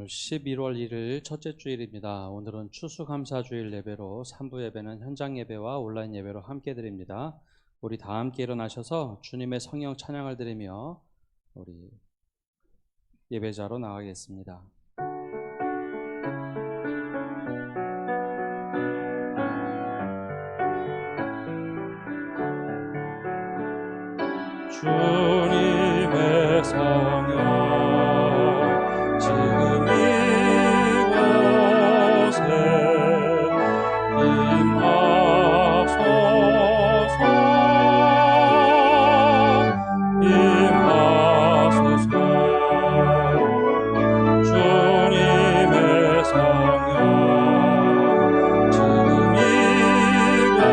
오늘 11월 1일 첫째 주일입니다. 오늘은 추수감사주일 예배로 3부 예배는 현장 예배와 온라인 예배로 함께 드립니다. 우리 다 함께 일어나셔서 주님의 성령 찬양을 드리며 우리 예배자로 나가겠습니다. 주님의 성령 지금 이곳에 임하소서 임하소서 주님의 성령 지금 이곳에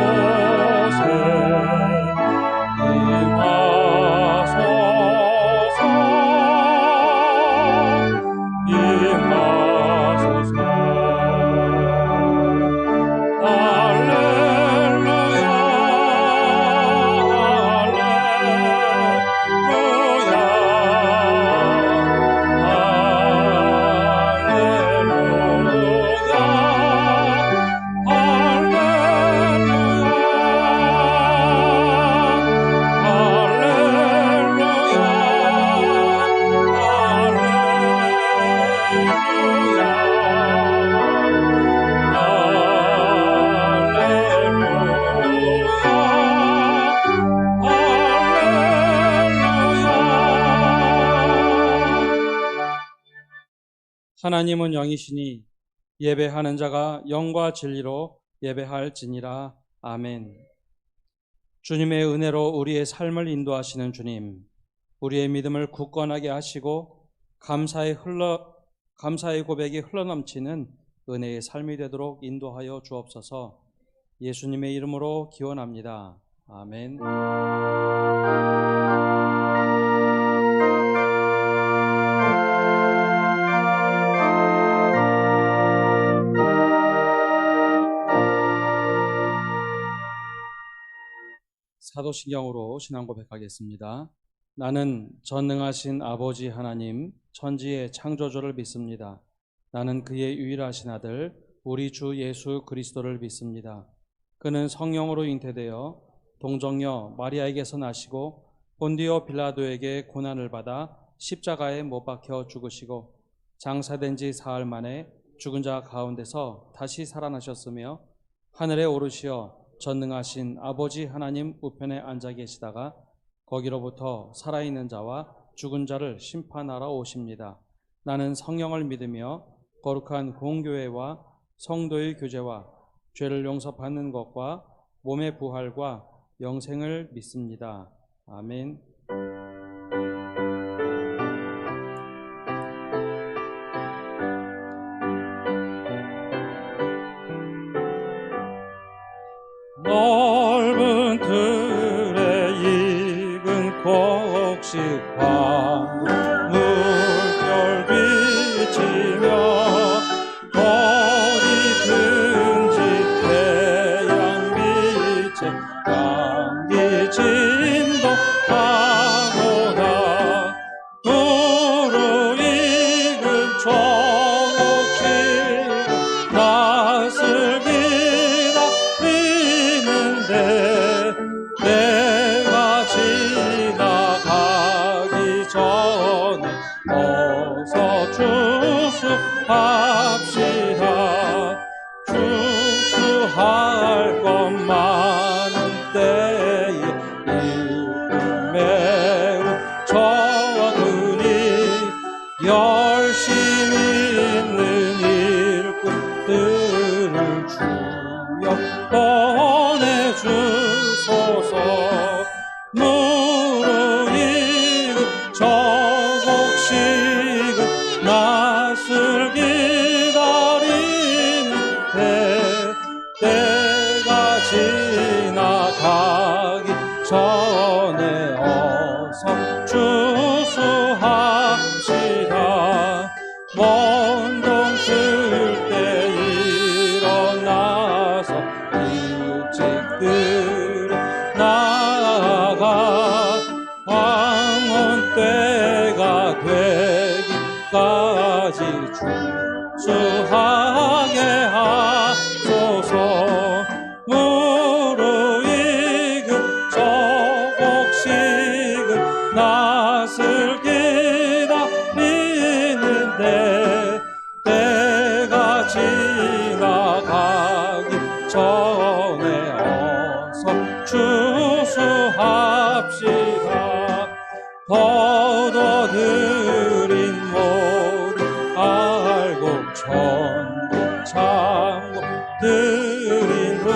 하나님은 영이시니 예배하는 자가 영과 진리로 예배할지니라. 아멘. 주님의 은혜로 우리의 삶을 인도하시는 주님, 우리의 믿음을 굳건하게 하시고 감사의 고백이 흘러넘치는 은혜의 삶이 되도록 인도하여 주옵소서. 예수님의 이름으로 기원합니다. 아멘. 사도신경으로 신앙 고백하겠습니다. 나는 전능하신 아버지 하나님 천지의 창조주를 믿습니다. 나는 그의 유일하신 아들 우리 주 예수 그리스도를 믿습니다. 그는 성령으로 잉태되어 동정녀 마리아에게서 나시고 본디오 빌라도에게 고난을 받아 십자가에 못 박혀 죽으시고 장사된 지 사흘 만에 죽은 자 가운데서 다시 살아나셨으며 하늘에 오르시어 전능하신 아버지 하나님 우편에 앉아 계시다가 거기로부터 살아있는 자와 죽은 자를 심판하러 오십니다. 나는 성령을 믿으며 거룩한 공교회와 성도의 교제와 죄를 용서받는 것과 몸의 부활과 영생을 믿습니다. 아멘. 넓은 들에 익은 곡식과 물결 비치며 어디든지 태양 빛에 향기 진동하도다. 무르익은 초록빛 낯을 내가 지나가기 전에 어서 추수합시다. 추수할 것 많은 때에 일꾼 매우 적으니 열심히 있는 일꾼들을 주여 보내주소서. 무르익은 저곡식은 낯을 기다리는 때가 지나가기 전에 어서 추수합시다. 먼동 쓸 때 일어나서 일찍 나아가 황혼 때가 되기까지 수하게 하소서. 무르익은 저곡식은 낯을 기다리는데 때가 지나가기 전에 어서 추수합시다. 거둬들인 모두 알고 전부 참고 드린 후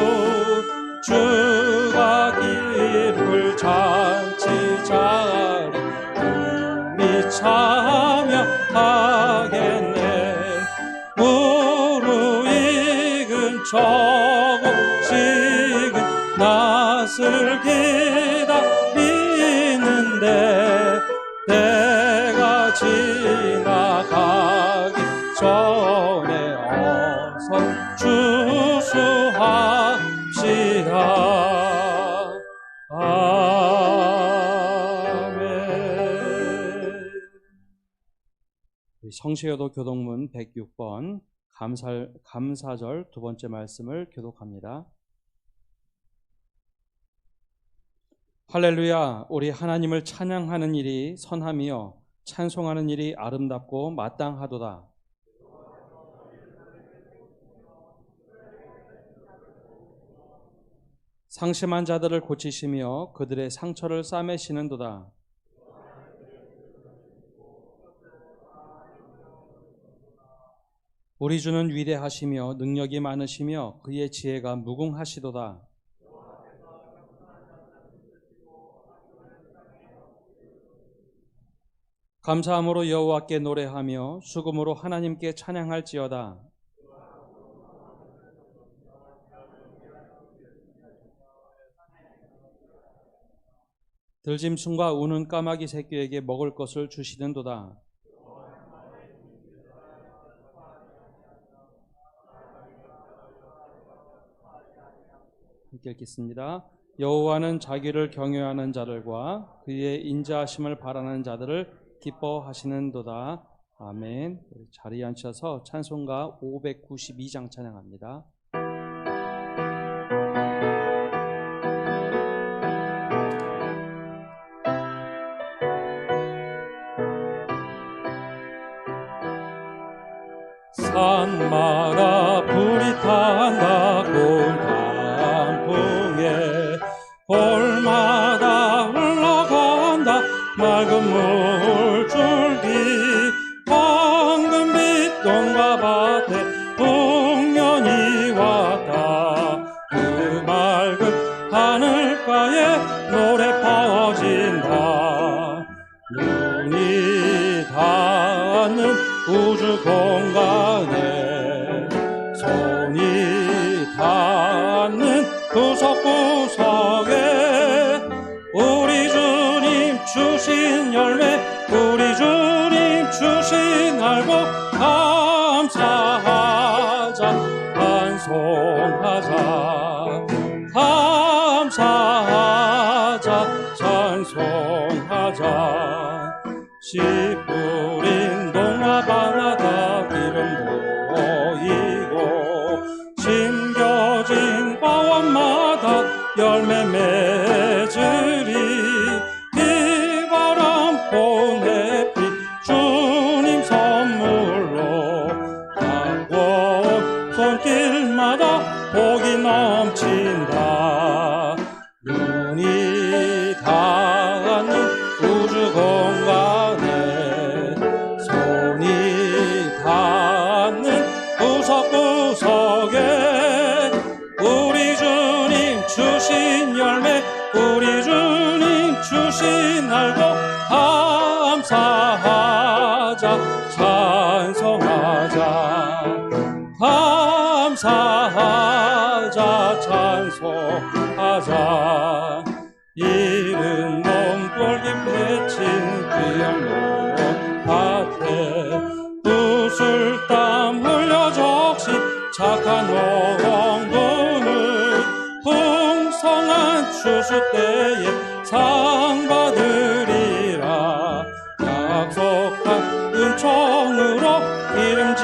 주가 기쁠 잔치 자리 우리 참여하겠네. 무르익은 저곡식은 낯을 기다리는데 때가 지나가기 전에 어서 추수합시다. 아멘. 성시효도 교독문 106번 감사절 두 번째 말씀을 교독합니다. 할렐루야. 우리 하나님을 찬양하는 일이 선함이요 찬송하는 일이 아름답고 마땅하도다. 상심한 자들을 고치시며 그들의 상처를 싸매시는도다. 우리 주는 위대하시며 능력이 많으시며 그의 지혜가 무궁하시도다. 감사함으로 여호와께 노래하며 수금으로 하나님께 찬양할지어다. 들짐승과 우는 까마귀 새끼에게 먹을 것을 주시는도다. 함께 읽겠습니다. 여호와는 자기를 경외하는 자들과 그의 인자하심을 바라는 자들을 기뻐하시는도다. 아멘. 자리에 앉혀서 찬송가 592장 찬양합니다. 산마다 불이 탄다 고운 단풍에 볼마다 흘러간다 맑은 물줄기 황금빛 동과 밭에 풍년이 왔다. 그 맑은 하늘가에 노래 퍼진다. 눈이 닿는 우주 공간에 손이 닿는 구석구석에 우리 주님 주신 열매 우리 주님 주신 알고 감사하자 찬송하자 감사하자 찬송하자. 씨 뿌린 동화바나다 기름 보이고 심겨진 과원마다 열매 맺으리. 비바람 고운 햇빛 주님 선물로 가고 손길마다 복이 넘친다. 눈이 닿는 우주 공간에 손이 닿는 구석구석에 우리 주님 주신 열매 우리 주님 주신 알고 감사하자 찬송하자 감사하자 찬송하자. 이른 몽골기 맺힌 귀한 밭에 구슬땀 흘려 적신 착한 농부는 풍성한 추수 때에 상 받으리라. 약속한 은총으로 기름진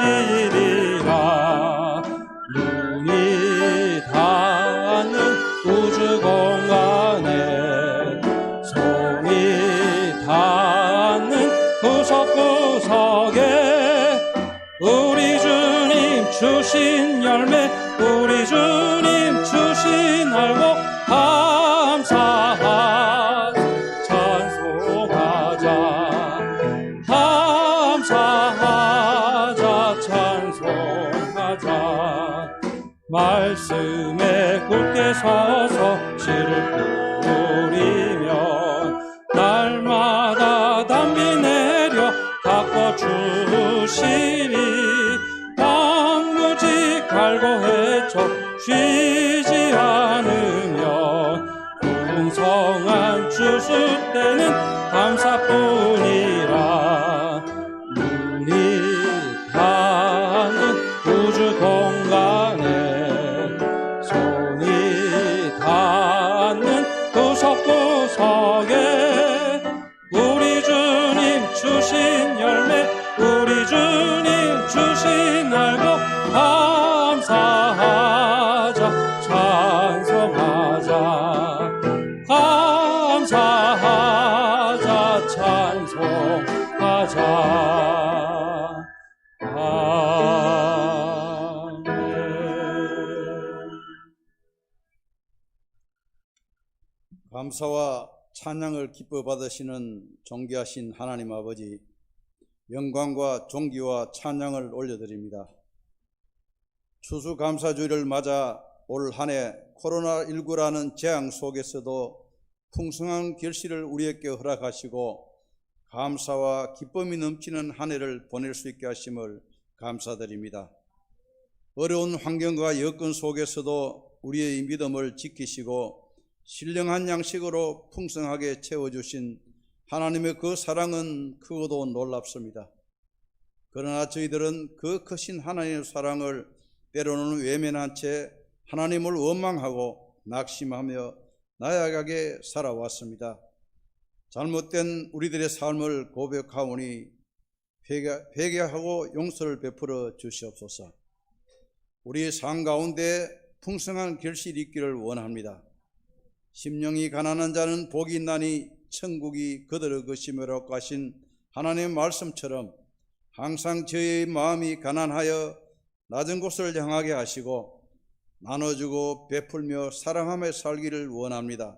굳게 서서 씨를 뿌리면 날마다 단비 내려 닦아주시리. 단무지 갈고 헤쳐 쉬지 않으면 풍성한 추수 때는 감사뿐이라. 눈이 닿는 우주 공간에 손이 닿는 구석구석에 우리 주님 주신 열매, 우리 주님 주신 알고 감사하자, 찬송하자. 감사하자, 찬송하자. 아멘. 감사와 찬양을 기뻐 받으시는 존귀하신 하나님 아버지, 영광과 존귀와 찬양을 올려드립니다. 추수감사주의를 맞아 올 한 해 코로나19라는 재앙 속에서도 풍성한 결실을 우리에게 허락하시고 감사와 기쁨이 넘치는 한 해를 보낼 수 있게 하심을 감사드립니다. 어려운 환경과 여건 속에서도 우리의 믿음을 지키시고 신령한 양식으로 풍성하게 채워주신 하나님의 그 사랑은 크고도 놀랍습니다. 그러나 저희들은 그 크신 하나님의 사랑을 때로는 외면한 채 하나님을 원망하고 낙심하며 나약하게 살아왔습니다. 잘못된 우리들의 삶을 고백하오니 회개하고 용서를 베풀어 주시옵소서. 우리의 삶 가운데 풍성한 결실이 있기를 원합니다. 심령이 가난한 자는 복이 있나니 천국이 그들의 것이므로 하신 하나님의 말씀처럼 항상 저의 마음이 가난하여 낮은 곳을 향하게 하시고 나눠주고 베풀며 사랑하며 살기를 원합니다.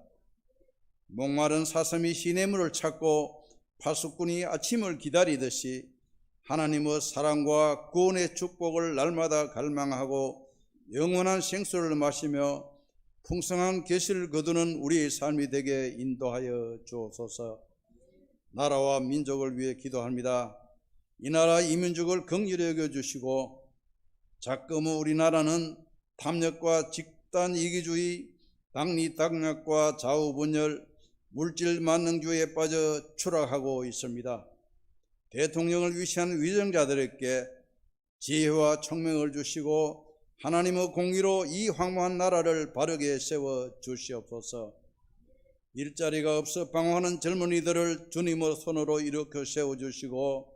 목마른 사슴이 시냇물을 찾고 파수꾼이 아침을 기다리듯이 하나님의 사랑과 구원의 축복을 날마다 갈망하고 영원한 생수를 마시며 풍성한 결실을 거두는 우리의 삶이 되게 인도하여 주옵소서. 나라와 민족을 위해 기도합니다. 이 나라 이 민족을 긍휼히 여겨주시고 자꾸무 우리나라는 탐욕과 집단 이기주의, 당리당략과 좌우분열, 물질 만능주의에 빠져 추락하고 있습니다. 대통령을 위시한 위정자들에게 지혜와 총명을 주시고 하나님의 공의로 이 황무한 나라를 바르게 세워 주시옵소서. 일자리가 없어 방황하는 젊은이들을 주님의 손으로 일으켜 세워주시고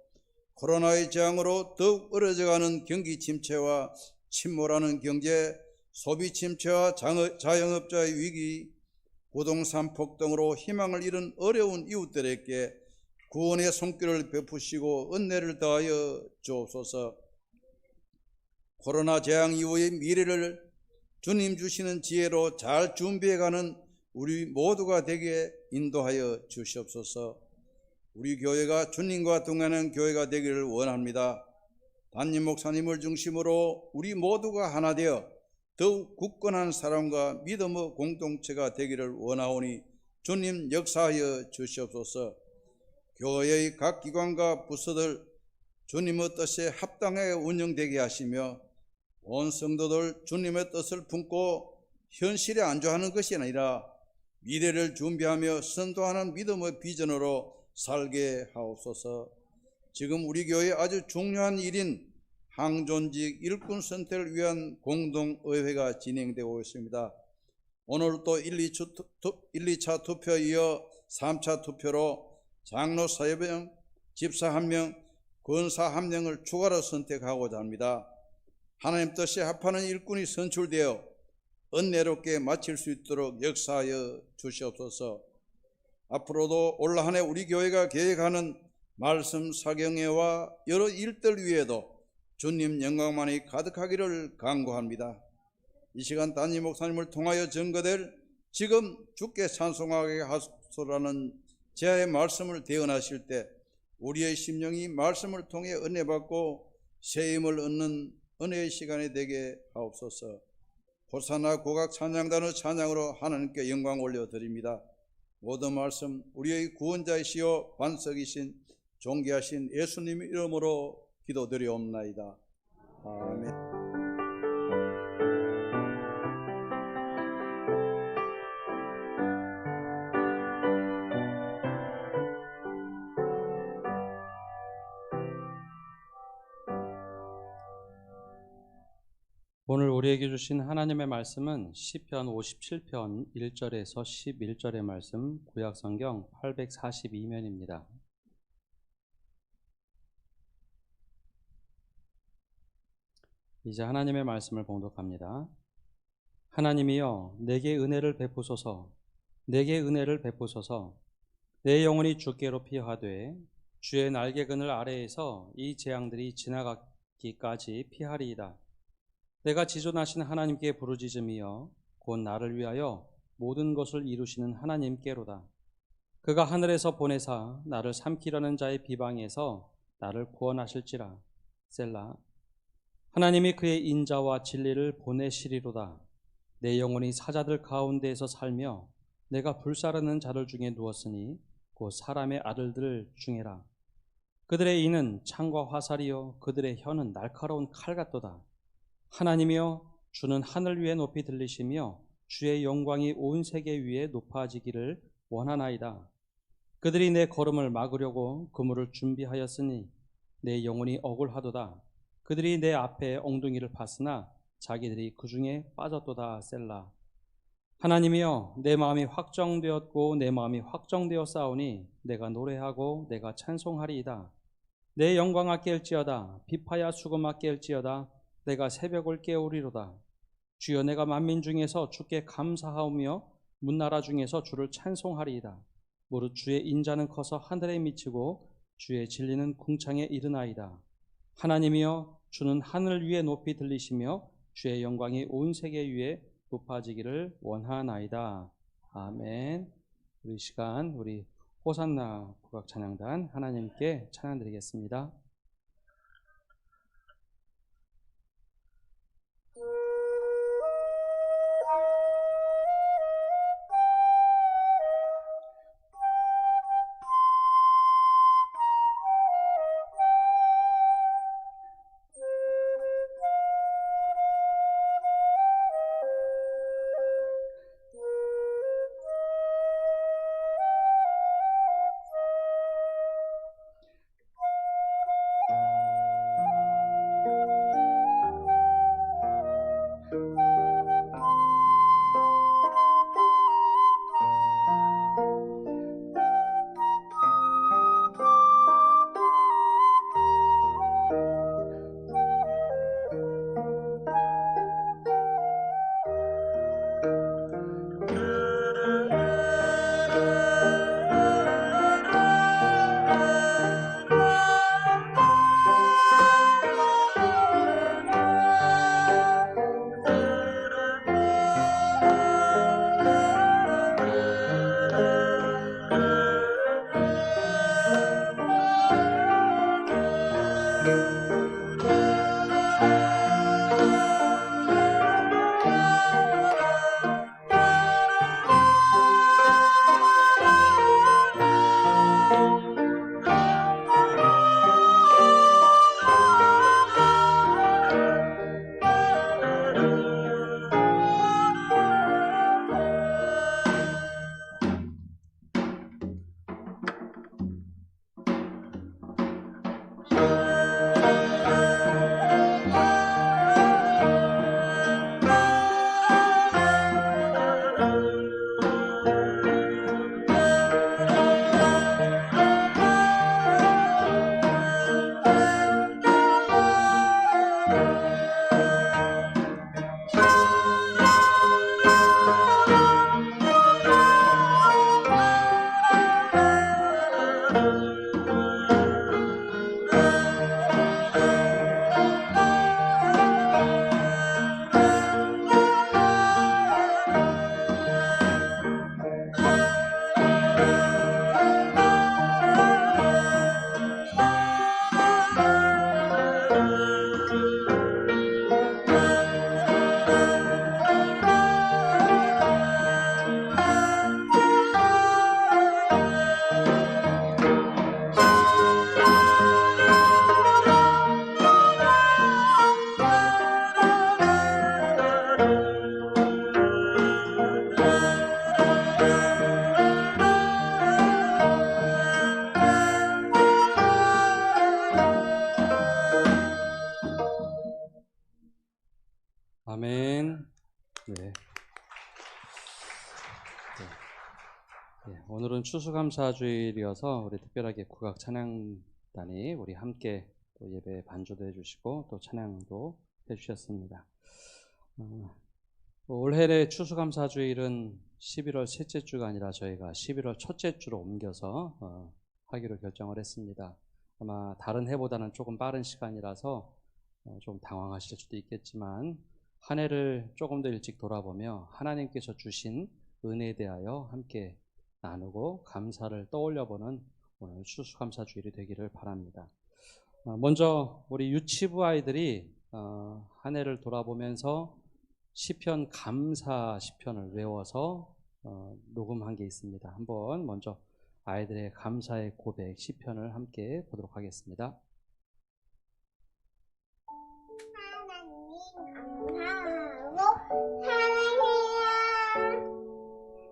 코로나의 재앙으로 더욱 어려져가는 경기 침체와 침몰하는 경제, 소비 침체와 자영업자의 위기, 부동산 폭등으로 희망을 잃은 어려운 이웃들에게 구원의 손길을 베푸시고 은혜를 더하여 주옵소서. 코로나 재앙 이후의 미래를 주님 주시는 지혜로 잘 준비해가는 우리 모두가 되게 인도하여 주시옵소서. 우리 교회가 주님과 동행하는 교회가 되기를 원합니다. 담임 목사님을 중심으로 우리 모두가 하나 되어 더욱 굳건한 사랑과 믿음의 공동체가 되기를 원하오니 주님 역사하여 주시옵소서. 교회의 각 기관과 부서들 주님의 뜻에 합당하게 운영되게 하시며 온 성도들 주님의 뜻을 품고 현실에 안주하는 것이 아니라 미래를 준비하며 선도하는 믿음의 비전으로 살게 하옵소서. 지금 우리 교회에 아주 중요한 일인 항존직 일꾼 선택을 위한 공동의회가 진행되고 있습니다. 오늘 또 1, 2차 투표에 이어 3차 투표로 장로 3명, 집사 1명, 권사 1명을 추가로 선택하고자 합니다. 하나님 뜻에 합하는 일꾼이 선출되어 은혜롭게 마칠 수 있도록 역사하여 주시옵소서. 앞으로도 올 한 해 우리 교회가 계획하는 말씀 사경회와 여러 일들 위에도 주님 영광만이 가득하기를 간구합니다. 이 시간 담임 목사님을 통하여 증거될 지금 주께 찬송하게 하소서라는 제아의 말씀을 대언하실 때 우리의 심령이 말씀을 통해 은혜 받고 새 힘을 얻는 은혜의 시간이 되게 하옵소서. 호산나 고각 찬양단의 찬양으로 하나님께 영광 올려드립니다. 모든 말씀 우리의 구원자이시여 반석이신 존귀하신 예수님 이름으로 기도드리옵나이다. 아멘. 오늘 우리에게 주신 하나님의 말씀은 시편 57편 1절에서 11절의 말씀, 구약성경 842면입니다. 이제 하나님의 말씀을 봉독합니다. 하나님이여 내게 은혜를 베푸소서, 내게 은혜를 베푸소서. 내 영혼이 주께로 피하되 주의 날개그늘 아래에서 이 재앙들이 지나가기까지 피하리이다. 내가 지존하신 하나님께 부르짖음이여 곧 나를 위하여 모든 것을 이루시는 하나님께로다. 그가 하늘에서 보내사 나를 삼키려는 자의 비방에서 나를 구원하실지라. 셀라. 하나님이 그의 인자와 진리를 보내시리로다. 내 영혼이 사자들 가운데에서 살며 내가 불사르는 자들 중에 누웠으니 곧 사람의 아들들 중에라. 그들의 이는 창과 화살이요 그들의 혀는 날카로운 칼 같도다. 하나님이여 주는 하늘 위에 높이 들리시며 주의 영광이 온 세계 위에 높아지기를 원하나이다. 그들이 내 걸음을 막으려고 그물을 준비하였으니 내 영혼이 억울하도다. 그들이 내 앞에 엉덩이를 팠으나 자기들이 그 중에 빠졌도다. 셀라. 하나님이여 내 마음이 확정되었고 내 마음이 확정되어 싸우니 내가 노래하고 내가 찬송하리이다. 내 영광아 깰지어다. 비파야 수금아 깰지어다. 내가 새벽을 깨우리로다. 주여 내가 만민 중에서 주께 감사하오며 문나라 중에서 주를 찬송하리이다. 무릇 주의 인자는 커서 하늘에 미치고 주의 진리는 궁창에 이르나이다. 하나님이여 주는 하늘 위에 높이 들리시며 주의 영광이 온 세계 위에 높아지기를 원하나이다. 아멘. 우리 시간 우리 호산나 국악 찬양단 하나님께 찬양드리겠습니다. 오늘은 추수감사주일이어서 우리 특별하게 국악 찬양단이 우리 함께 또 예배 반주도 해주시고 또 찬양도 해주셨습니다. 올해의 추수감사주일은 11월 셋째 주가 아니라 저희가 11월 첫째 주로 옮겨서 하기로 결정을 했습니다. 아마 다른 해보다는 조금 빠른 시간이라서 좀 당황하실 수도 있겠지만 한 해를 조금 더 일찍 돌아보며 하나님께서 주신 은혜에 대하여 함께 나누고 감사를 떠올려보는 오늘 추수감사주일이 되기를 바랍니다. 먼저 우리 유치부 아이들이 한 해를 돌아보면서 시편 감사 시편을 외워서 녹음한 게 있습니다. 한번 먼저 아이들의 감사의 고백 시편을 함께 보도록 하겠습니다. 하나님 감사하고 사랑해요.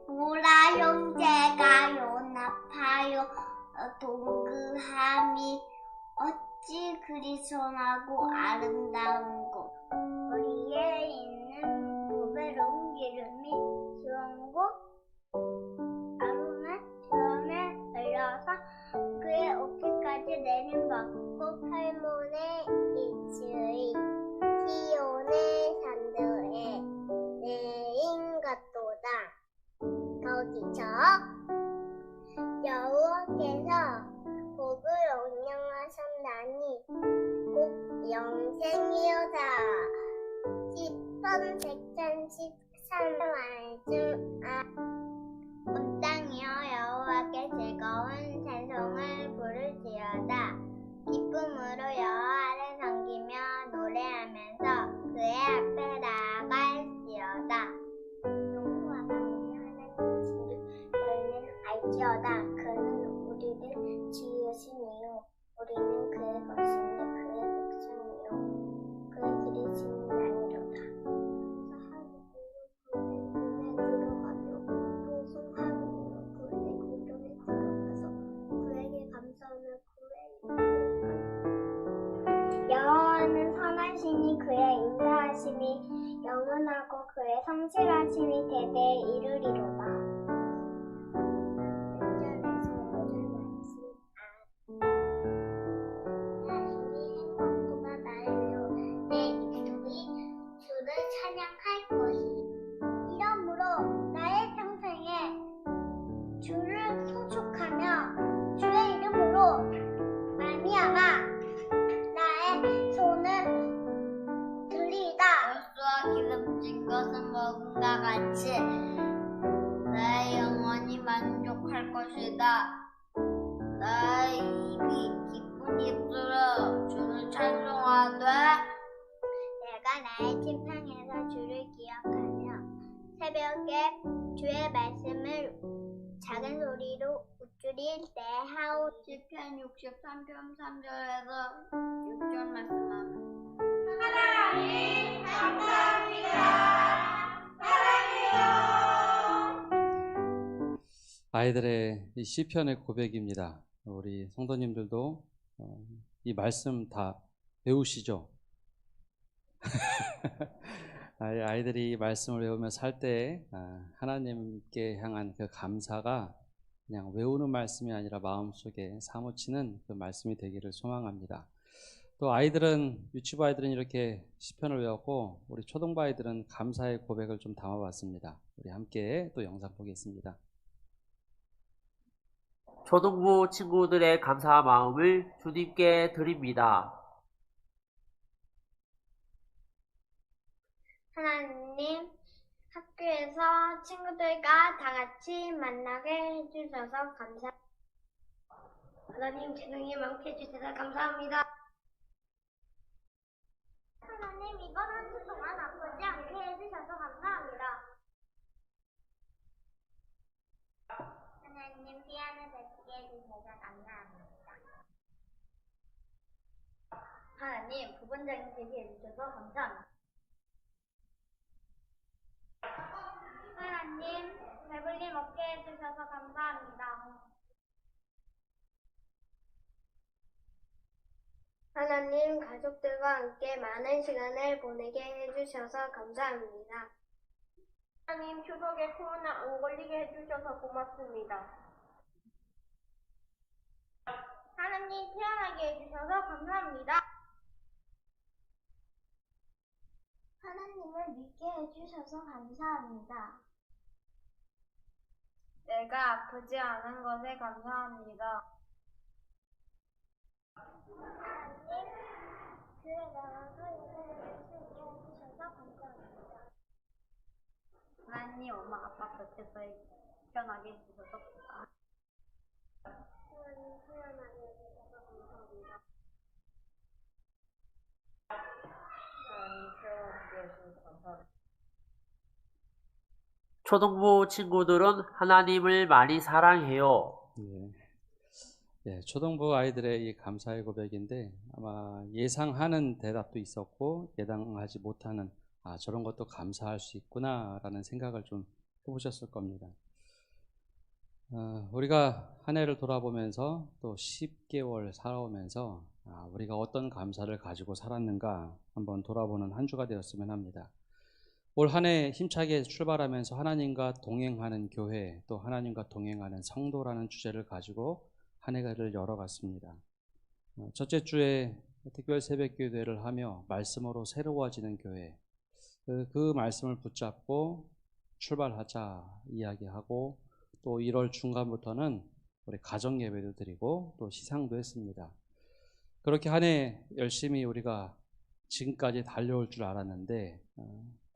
보라 형제가 연합하여 동그함이 어찌 그리 선하고 아름다운 곳. 우리에 있는 보배로운 기름이 지은 곳. 아론은 주염에 걸려서 그의 어깨까지 내림받고 팔문에 이치의 시온의 산들에 내인 같도다. 거기서 여호와께서 복을 영영하셨나니 곧 영생이로다. 시편 133말 온 땅이여 여호와께 즐거운 찬송을 부르시어다. 기쁨으로 여호와를 섬기며 노래하면서 그의 앞에 나아갈지어다. 여호와가 우리 하나님이신 줄 너희는 알지어다. 그는 우리를 지으시니요 우리는 그의 것이니 그의 백성이요 그의 기르시는 양이로다. 그의 들어가며 통성하고 그의 공동에 들어가서 그에게 감사하며 여호와는 선하시니 그의 인자하심이 영원하고 그의 성실하심이 대대에 이르리로다. 자신이 행복보다 나를 위하여 내 입술이 주를 찬양할 것이. 이러므로 나의 평생에 주를 소축하며 주의 이름으로 말미암아 나의 손을 들리다. 열수와 기름진 것은 먹음과 같이 내 영혼이 만족할 것이다. 나의 입이 기쁜 입술로 주를 찬송하되 내가 나의 침상에서 주를 기억하며 새벽에 주의 말씀을 작은 소리로 우쭐일 때 하오. 시편 63편 3절에서 6절 말씀합니다. 하나님 감사합니다. 사랑해요. 아이들의 이 시편의 고백입니다. 우리 성도님들도 이 말씀 다 배우시죠? 아이들이 이 말씀을 외우며 살 때 하나님께 향한 그 감사가 그냥 외우는 말씀이 아니라 마음속에 사무치는 그 말씀이 되기를 소망합니다. 또 아이들은 유치부 아이들은 이렇게 시편을 외웠고 우리 초등부 아이들은 감사의 고백을 좀 담아봤습니다. 우리 함께 또 영상 보겠습니다. 초등부 친구들의 감사 마음을 주님께 드립니다. 하나님, 학교에서 친구들과 다 같이 만나게 해주셔서 감사합니다. 하나님, 재능이 많게 해주셔서 감사합니다. 하나님, 이번 한 주 동안 아프지 않게 해주셔서 감사합니다. 하나님, 피아노 잘 치게 해주셔서 감사합니다. 하나님, 부분장이 되게 해주셔서 감사합니다. 하나님, 배불림 없게 해주셔서 감사합니다. 하나님, 가족들과 함께 많은 시간을 보내게 해주셔서 감사합니다. 하나님 추석에 코로나 안 걸리게 해주셔서 고맙습니다. 하나님 태어나게 해주셔서 감사합니다. 하나님을 믿게 해주셔서 감사합니다. 내가 아프지 않은 것에 감사합니다. 하나님, 교회 나와서 예배를 드리게 해주셔서 감사합니다. 하나님, 엄마 아빠 곁에서 편하게 해주셔서 감사합니다. 하나님, 태어나게 해주셔서 감사합니다. 하나님, 태어나게 해주셔서 감사합니다. 초등부 친구들은 하나님을 많이 사랑해요. 초등부 아이들의 이 감사의 고백인데 아마 예상하는 대답도 있었고 예상하지 못하는 저런 것도 감사할 수 있구나라는 생각을 좀 해보셨을 겁니다. 우리가 한 해를 돌아보면서 또 10개월 살아오면서 우리가 어떤 감사를 가지고 살았는가 한번 돌아보는 한 주가 되었으면 합니다. 올 한 해 힘차게 출발하면서 하나님과 동행하는 교회 또 하나님과 동행하는 성도라는 주제를 가지고 한 해를 열어갔습니다. 첫째 주에 특별 새벽 기도회를 하며 말씀으로 새로워지는 교회 그 말씀을 붙잡고 출발하자 이야기하고 또 1월 중간부터는 우리 가정 예배도 드리고 또 시상도 했습니다. 그렇게 한 해 열심히 우리가 지금까지 달려올 줄 알았는데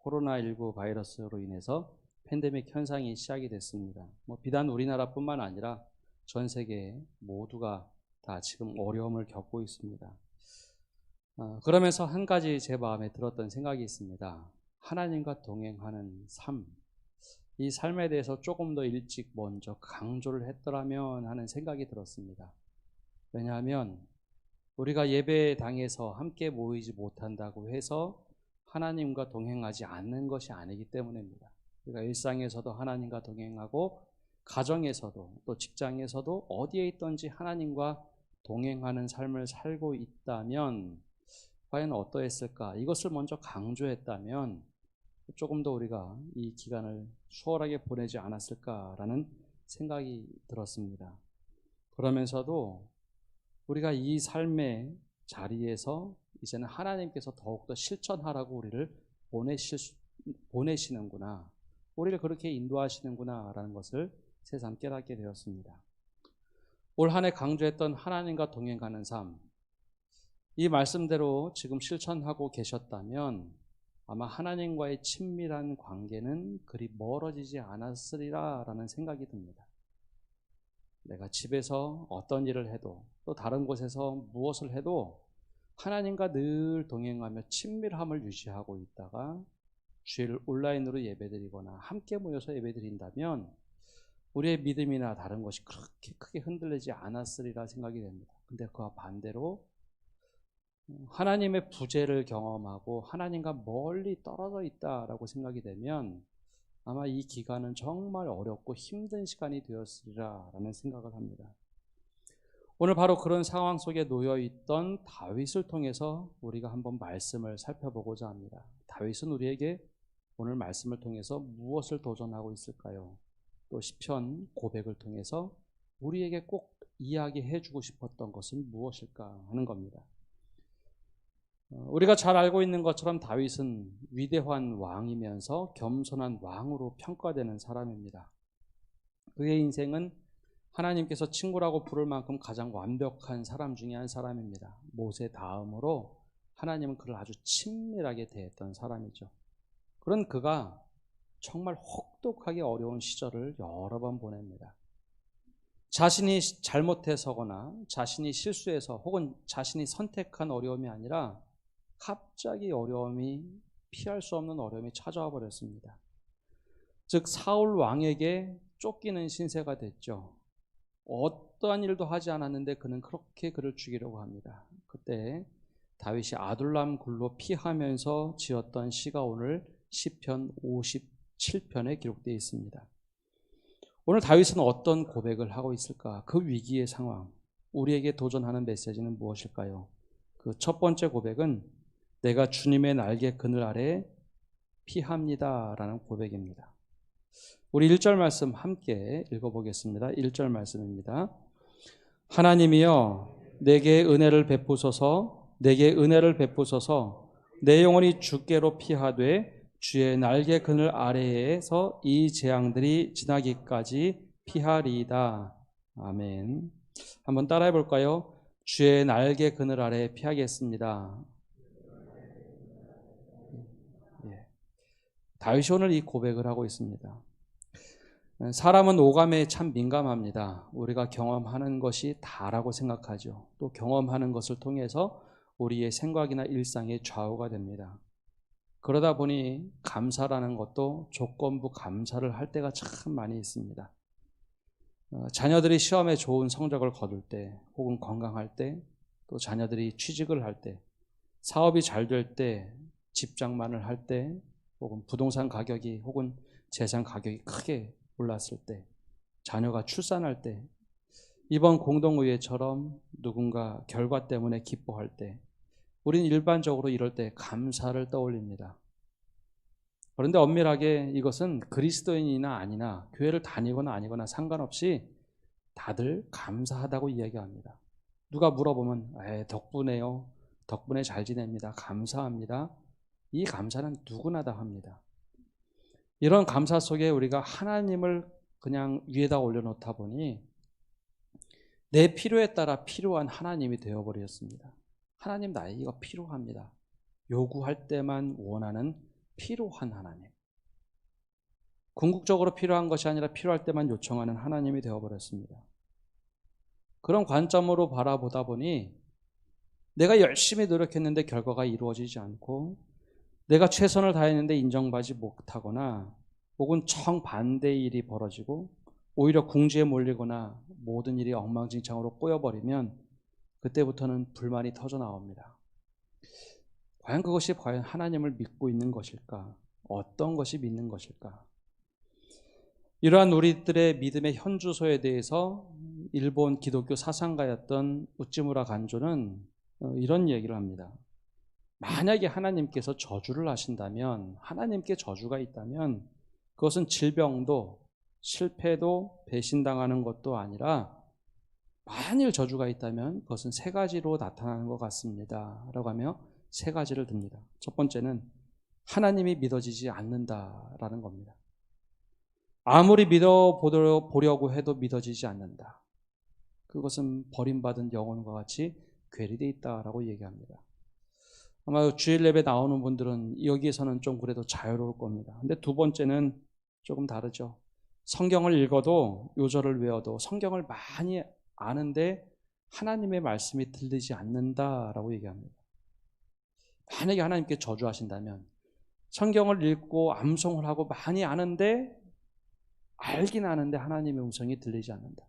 코로나19 바이러스로 인해서 팬데믹 현상이 시작이 됐습니다. 비단 우리나라뿐만 아니라 전 세계 모두가 다 지금 어려움을 겪고 있습니다. 그러면서 한 가지 제 마음에 들었던 생각이 있습니다. 하나님과 동행하는 삶, 이 삶에 대해서 조금 더 일찍 먼저 강조를 했더라면 하는 생각이 들었습니다. 왜냐하면 우리가 예배당에서 함께 모이지 못한다고 해서 하나님과 동행하지 않는 것이 아니기 때문입니다. 우리가 일상에서도 하나님과 동행하고 가정에서도 또 직장에서도 어디에 있든지 하나님과 동행하는 삶을 살고 있다면 과연 어떠했을까? 이것을 먼저 강조했다면 조금 더 우리가 이 기간을 수월하게 보내지 않았을까라는 생각이 들었습니다. 그러면서도 우리가 이 삶의 자리에서 이제는 하나님께서 더욱더 실천하라고 우리를 보내시는구나, 우리를 그렇게 인도하시는구나 라는 것을 새삼 깨닫게 되었습니다. 올 한 해 강조했던 하나님과 동행하는 삶, 이 말씀대로 지금 실천하고 계셨다면 아마 하나님과의 친밀한 관계는 그리 멀어지지 않았으리라 라는 생각이 듭니다. 내가 집에서 어떤 일을 해도 또 다른 곳에서 무엇을 해도 하나님과 늘 동행하며 친밀함을 유지하고 있다가 주일 온라인으로 예배드리거나 함께 모여서 예배드린다면 우리의 믿음이나 다른 것이 그렇게 크게 흔들리지 않았으리라 생각이 됩니다. 근데 그와 반대로 하나님의 부재를 경험하고 하나님과 멀리 떨어져 있다라고 생각이 되면 아마 이 기간은 정말 어렵고 힘든 시간이 되었으리라 라는 생각을 합니다. 오늘 바로 그런 상황 속에 놓여있던 다윗을 통해서 우리가 한번 말씀을 살펴보고자 합니다. 다윗은 우리에게 오늘 말씀을 통해서 무엇을 도전하고 있을까요? 또 시편 고백을 통해서 우리에게 꼭 이야기해 주고 싶었던 것은 무엇일까 하는 겁니다. 우리가 잘 알고 있는 것처럼 다윗은 위대한 왕이면서 겸손한 왕으로 평가되는 사람입니다. 그의 인생은 하나님께서 친구라고 부를 만큼 가장 완벽한 사람 중에 한 사람입니다. 모세 다음으로 하나님은 그를 아주 친밀하게 대했던 사람이죠. 그런 그가 정말 혹독하게 어려운 시절을 여러 번 보냅니다. 자신이 잘못해서거나 자신이 실수해서 혹은 자신이 선택한 어려움이 아니라 갑자기 어려움이, 피할 수 없는 어려움이 찾아와 버렸습니다. 즉 사울 왕에게 쫓기는 신세가 됐죠. 어떠한 일도 하지 않았는데 그는 그렇게 그를 죽이려고 합니다. 그때 다윗이 아둘람 굴로 피하면서 지었던 시가 오늘 시편 57편에 기록되어 있습니다. 오늘 다윗은 어떤 고백을 하고 있을까? 그 위기의 상황, 우리에게 도전하는 메시지는 무엇일까요? 그 첫 번째 고백은 내가 주님의 날개 그늘 아래 피합니다 라는 고백입니다. 우리 1절 말씀 함께 읽어보겠습니다. 1절 말씀입니다. 하나님이여 내게 은혜를 베푸소서, 내게 은혜를 베푸소서. 내 영혼이 주께로 피하되 주의 날개 그늘 아래에서 이 재앙들이 지나기까지 피하리이다. 아멘. 한번 따라해 볼까요? 주의 날개 그늘 아래 피하겠습니다. 예. 다윗이 오늘 이 고백을 하고 있습니다. 사람은 오감에 참 민감합니다. 우리가 경험하는 것이 다라고 생각하죠. 또 경험하는 것을 통해서 우리의 생각이나 일상에 좌우가 됩니다. 그러다 보니 감사라는 것도 조건부 감사를 할 때가 참 많이 있습니다. 자녀들이 시험에 좋은 성적을 거둘 때, 혹은 건강할 때, 또 자녀들이 취직을 할 때, 사업이 잘 될 때, 집장만을 할 때, 혹은 부동산 가격이 혹은 재산 가격이 크게 올랐을 때, 자녀가 출산할 때, 이번 공동의회처럼 누군가 결과 때문에 기뻐할 때, 우린 일반적으로 이럴 때 감사를 떠올립니다. 그런데 엄밀하게 이것은 그리스도인이나 아니나 교회를 다니거나 아니거나 상관없이 다들 감사하다고 이야기합니다. 누가 물어보면 덕분에요. 덕분에 잘 지냅니다. 감사합니다. 이 감사는 누구나 다 합니다. 이런 감사 속에 우리가 하나님을 그냥 위에다 올려놓다 보니 내 필요에 따라 필요한 하나님이 되어버렸습니다. 하나님 나에게 이거 필요합니다. 요구할 때만 원하는 필요한 하나님. 궁극적으로 필요한 것이 아니라 필요할 때만 요청하는 하나님이 되어버렸습니다. 그런 관점으로 바라보다 보니 내가 열심히 노력했는데 결과가 이루어지지 않고, 내가 최선을 다했는데 인정받지 못하거나, 혹은 정반대의 일이 벌어지고 오히려 궁지에 몰리거나 모든 일이 엉망진창으로 꼬여버리면 그때부터는 불만이 터져 나옵니다. 과연 그것이 과연 하나님을 믿고 있는 것일까? 어떤 것이 믿는 것일까? 이러한 우리들의 믿음의 현주소에 대해서 일본 기독교 사상가였던 우찌무라 간조는 이런 얘기를 합니다. 만약에 하나님께서 저주를 하신다면, 하나님께 저주가 있다면 그것은 질병도 실패도 배신당하는 것도 아니라, 만일 저주가 있다면 그것은 세 가지로 나타나는 것 같습니다 라고 하며 세 가지를 듭니다. 첫 번째는 하나님이 믿어지지 않는다라는 겁니다. 아무리 믿어보려고 해도 믿어지지 않는다. 그것은 버림받은 영혼과 같이 괴리되어 있다라고 얘기합니다. 아마 주일 예배 나오는 분들은 여기에서는 좀 그래도 자유로울 겁니다. 근데 두 번째는 조금 다르죠. 성경을 읽어도, 요절을 외워도, 성경을 많이 아는데 하나님의 말씀이 들리지 않는다라고 얘기합니다. 만약에 하나님께 저주하신다면, 성경을 읽고 암송을 하고 많이 아는데, 알긴 아는데 하나님의 음성이 들리지 않는다.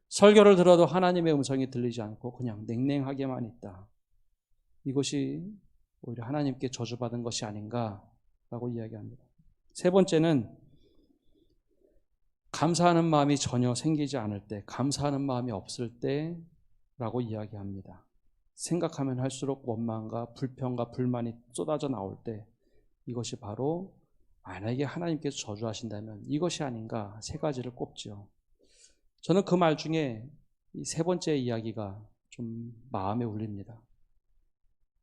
설교를 들어도 하나님의 음성이 들리지 않고 그냥 냉랭하게만 있다. 이것이 오히려 하나님께 저주받은 것이 아닌가라고 이야기합니다. 세 번째는 감사하는 마음이 전혀 생기지 않을 때, 감사하는 마음이 없을 때라고 이야기합니다. 생각하면 할수록 원망과 불평과 불만이 쏟아져 나올 때, 이것이 바로 만약에 하나님께서 저주하신다면 이것이 아닌가, 세 가지를 꼽죠. 저는 그 말 중에 이 세 번째 이야기가 좀 마음에 울립니다.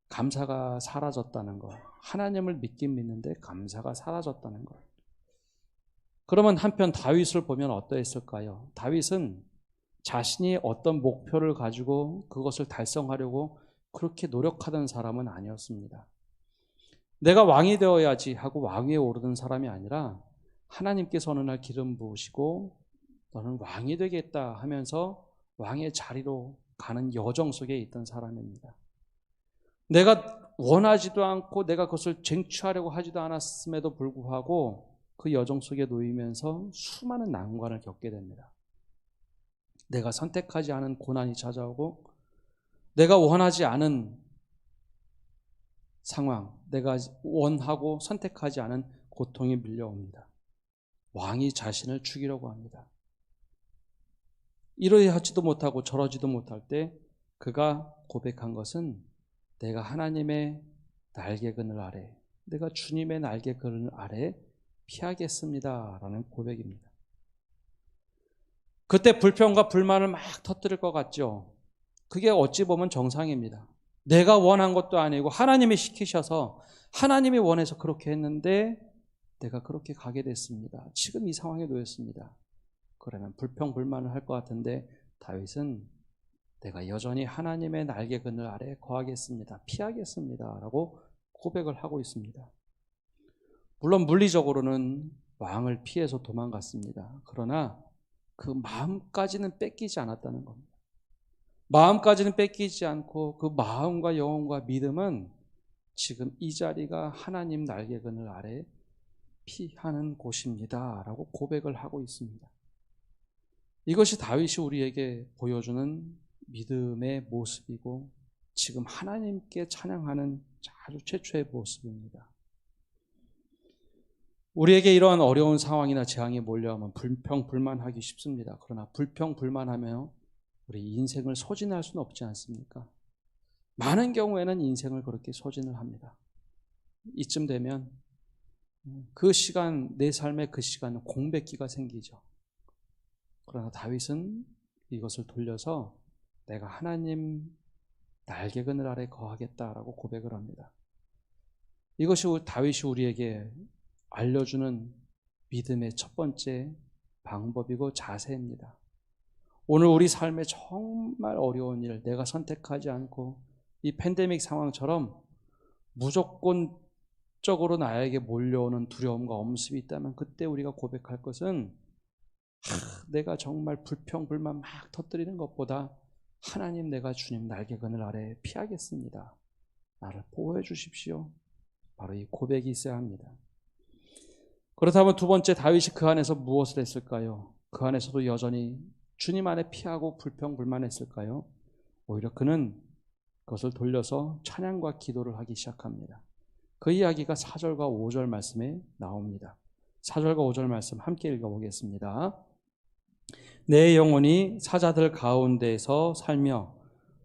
감사가 사라졌다는 것, 하나님을 믿긴 믿는데 감사가 사라졌다는 것. 그러면 한편 다윗을 보면 어떠했을까요? 다윗은 자신이 어떤 목표를 가지고 그것을 달성하려고 그렇게 노력하던 사람은 아니었습니다. 내가 왕이 되어야지 하고 왕위에 오르는 사람이 아니라, 하나님께서 어느 날 기름 부으시고 너는 왕이 되겠다 하면서 왕의 자리로 가는 여정 속에 있던 사람입니다. 내가 원하지도 않고 내가 그것을 쟁취하려고 하지도 않았음에도 불구하고 그 여정 속에 놓이면서 수많은 난관을 겪게 됩니다. 내가 선택하지 않은 고난이 찾아오고, 내가 원하지 않은 상황, 내가 원하고 선택하지 않은 고통이 밀려옵니다. 왕이 자신을 죽이려고 합니다. 이러하지도 못하고 저러지도 못할 때 그가 고백한 것은, 내가 하나님의 날개 그늘 아래, 내가 주님의 날개 그늘 아래 피하겠습니다라는 고백입니다. 그때 불평과 불만을 막 터뜨릴 것 같죠. 그게 어찌 보면 정상입니다. 내가 원한 것도 아니고 하나님이 시키셔서 하나님이 원해서 그렇게 했는데 내가 그렇게 가게 됐습니다. 지금 이 상황에 놓였습니다. 그러면 불평 불만을 할 것 같은데 다윗은 내가 여전히 하나님의 날개 그늘 아래 거하겠습니다. 피하겠습니다. 라고 고백을 하고 있습니다. 물론 물리적으로는 왕을 피해서 도망갔습니다. 그러나 그 마음까지는 뺏기지 않았다는 겁니다. 마음까지는 뺏기지 않고 그 마음과 영혼과 믿음은 지금 이 자리가 하나님 날개 그늘 아래 피하는 곳입니다. 라고 고백을 하고 있습니다. 이것이 다윗이 우리에게 보여주는 믿음의 모습이고 지금 하나님께 찬양하는 아주 최초의 모습입니다. 우리에게 이러한 어려운 상황이나 재앙이 몰려오면 불평불만하기 쉽습니다. 그러나 불평불만하며 우리 인생을 소진할 수는 없지 않습니까? 많은 경우에는 인생을 그렇게 소진을 합니다. 이쯤 되면 그 시간, 내 삶의 그 시간은 공백기가 생기죠. 그러나 다윗은 이것을 돌려서 내가 하나님 날개 그늘 아래 거하겠다라고 고백을 합니다. 이것이 다윗이 우리에게 알려주는 믿음의 첫 번째 방법이고 자세입니다. 오늘 우리 삶에 정말 어려운 일, 내가 선택하지 않고 이 팬데믹 상황처럼 무조건적으로 나에게 몰려오는 두려움과 엄습이 있다면 그때 우리가 고백할 것은 내가 정말 불평불만 막 터뜨리는 것보다 하나님 내가 주님 날개 그늘 아래 피하겠습니다. 나를 보호해 주십시오. 바로 이 고백이 있어야 합니다. 그렇다면 두 번째 다윗이 그 안에서 무엇을 했을까요? 그 안에서도 여전히 주님 안에 피하고 불평불만했을까요? 오히려 그는 그것을 돌려서 찬양과 기도를 하기 시작합니다. 그 이야기가 4절과 5절 말씀에 나옵니다. 4절과 5절 말씀 함께 읽어보겠습니다. 내 영혼이 사자들 가운데에서 살며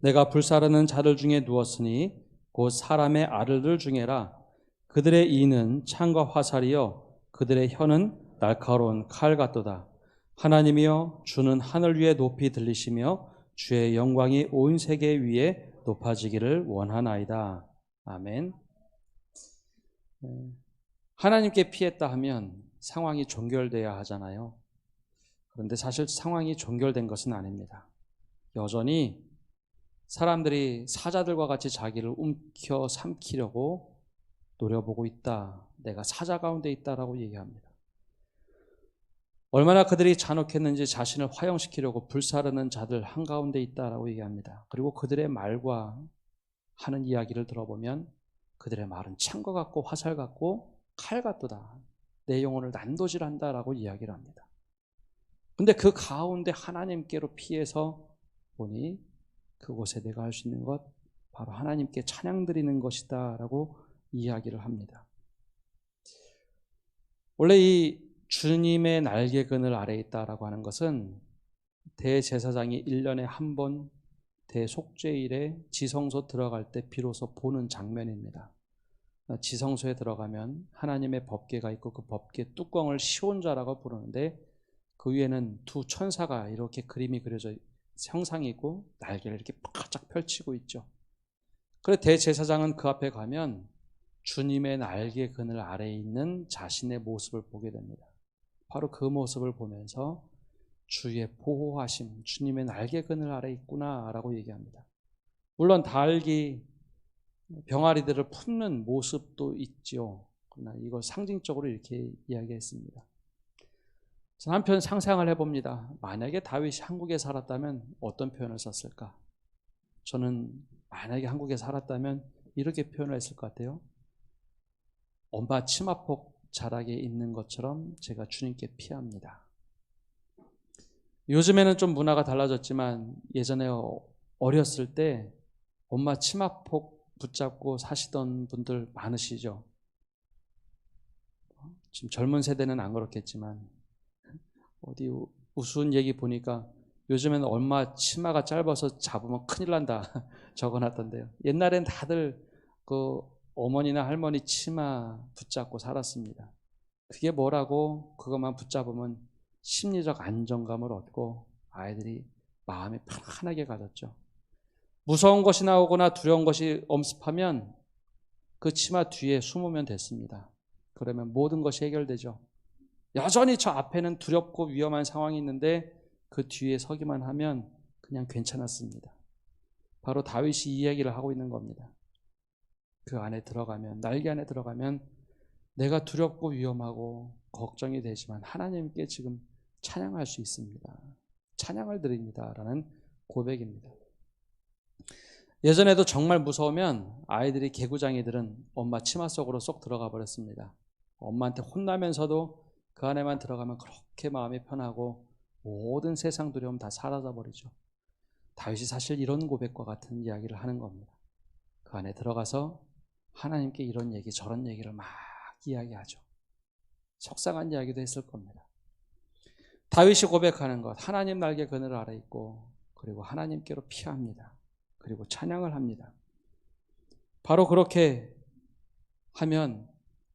내가 불사르는 자들 중에 누웠으니 곧 사람의 아들들 중에라. 그들의 이는 창과 화살이요 그들의 혀는 날카로운 칼 같도다. 하나님이여 주는 하늘 위에 높이 들리시며 주의 영광이 온 세계 위에 높아지기를 원하나이다. 아멘. 하나님께 피했다 하면 상황이 종결돼야 하잖아요. 그런데 사실 상황이 종결된 것은 아닙니다. 여전히 사람들이 사자들과 같이 자기를 움켜 삼키려고 노려보고 있다. 내가 사자 가운데 있다라고 얘기합니다. 얼마나 그들이 잔혹했는지 자신을 화형시키려고 불사르는 자들 한가운데 있다라고 얘기합니다. 그리고 그들의 말과 하는 이야기를 들어보면 그들의 말은 창과 같고 화살 같고 칼 같도다. 내 영혼을 난도질한다라고 이야기를 합니다. 근데 그 가운데 하나님께로 피해서 보니 그곳에 내가 할 수 있는 것 바로 하나님께 찬양 드리는 것이다 라고 이야기를 합니다. 원래 이 주님의 날개 그늘 아래에 있다라고 하는 것은 대제사장이 1년에 한 번 대속죄일에 지성소 들어갈 때 비로소 보는 장면입니다. 지성소에 들어가면 하나님의 법궤가 있고 그 법궤 뚜껑을 시온자라고 부르는데 그 위에는 두 천사가 이렇게 그림이 그려져 형상이 있고 날개를 이렇게 바짝 펼치고 있죠. 그래서 대제사장은 그 앞에 가면 주님의 날개 그늘 아래에 있는 자신의 모습을 보게 됩니다. 바로 그 모습을 보면서 주의 보호하심, 주님의 날개 그늘 아래에 있구나라고 얘기합니다. 물론 닭이 병아리들을 품는 모습도 있죠. 그러나 이걸 상징적으로 이렇게 이야기했습니다. 저는 한편 상상을 해봅니다. 만약에 다윗이 한국에 살았다면 어떤 표현을 썼을까? 저는 만약에 한국에 살았다면 이렇게 표현을 했을 것 같아요. 엄마 치마폭 자락에 있는 것처럼 제가 주님께 피합니다. 요즘에는 좀 문화가 달라졌지만 예전에 어렸을 때 엄마 치마폭 붙잡고 사시던 분들 많으시죠? 지금 젊은 세대는 안 그렇겠지만 어디 우스운 얘기 보니까 요즘에는 엄마 치마가 짧아서 잡으면 큰일 난다 적어놨던데요. 옛날엔 다들 그 어머니나 할머니 치마 붙잡고 살았습니다. 그게 뭐라고 그것만 붙잡으면 심리적 안정감을 얻고 아이들이 마음이 편안하게 가졌죠. 무서운 것이 나오거나 두려운 것이 엄습하면 그 치마 뒤에 숨으면 됐습니다. 그러면 모든 것이 해결되죠. 여전히 저 앞에는 두렵고 위험한 상황이 있는데 그 뒤에 서기만 하면 그냥 괜찮았습니다. 바로 다윗이 이 얘기를 하고 있는 겁니다. 그 안에 들어가면, 날개 안에 들어가면 내가 두렵고 위험하고 걱정이 되지만 하나님께 지금 찬양할 수 있습니다. 찬양을 드립니다. 라는 고백입니다. 예전에도 정말 무서우면 아이들이 개구장이들은 엄마 치마 속으로 쏙 들어가 버렸습니다. 엄마한테 혼나면서도 그 안에만 들어가면 그렇게 마음이 편하고 모든 세상 두려움 다 사라져 버리죠. 다윗이 사실 이런 고백과 같은 이야기를 하는 겁니다. 그 안에 들어가서 하나님께 이런 얘기 저런 얘기를 막 이야기하죠. 속상한 이야기도 했을 겁니다. 다윗이 고백하는 것, 하나님 날개 그늘 아래 있고 그리고 하나님께로 피합니다. 그리고 찬양을 합니다. 바로 그렇게 하면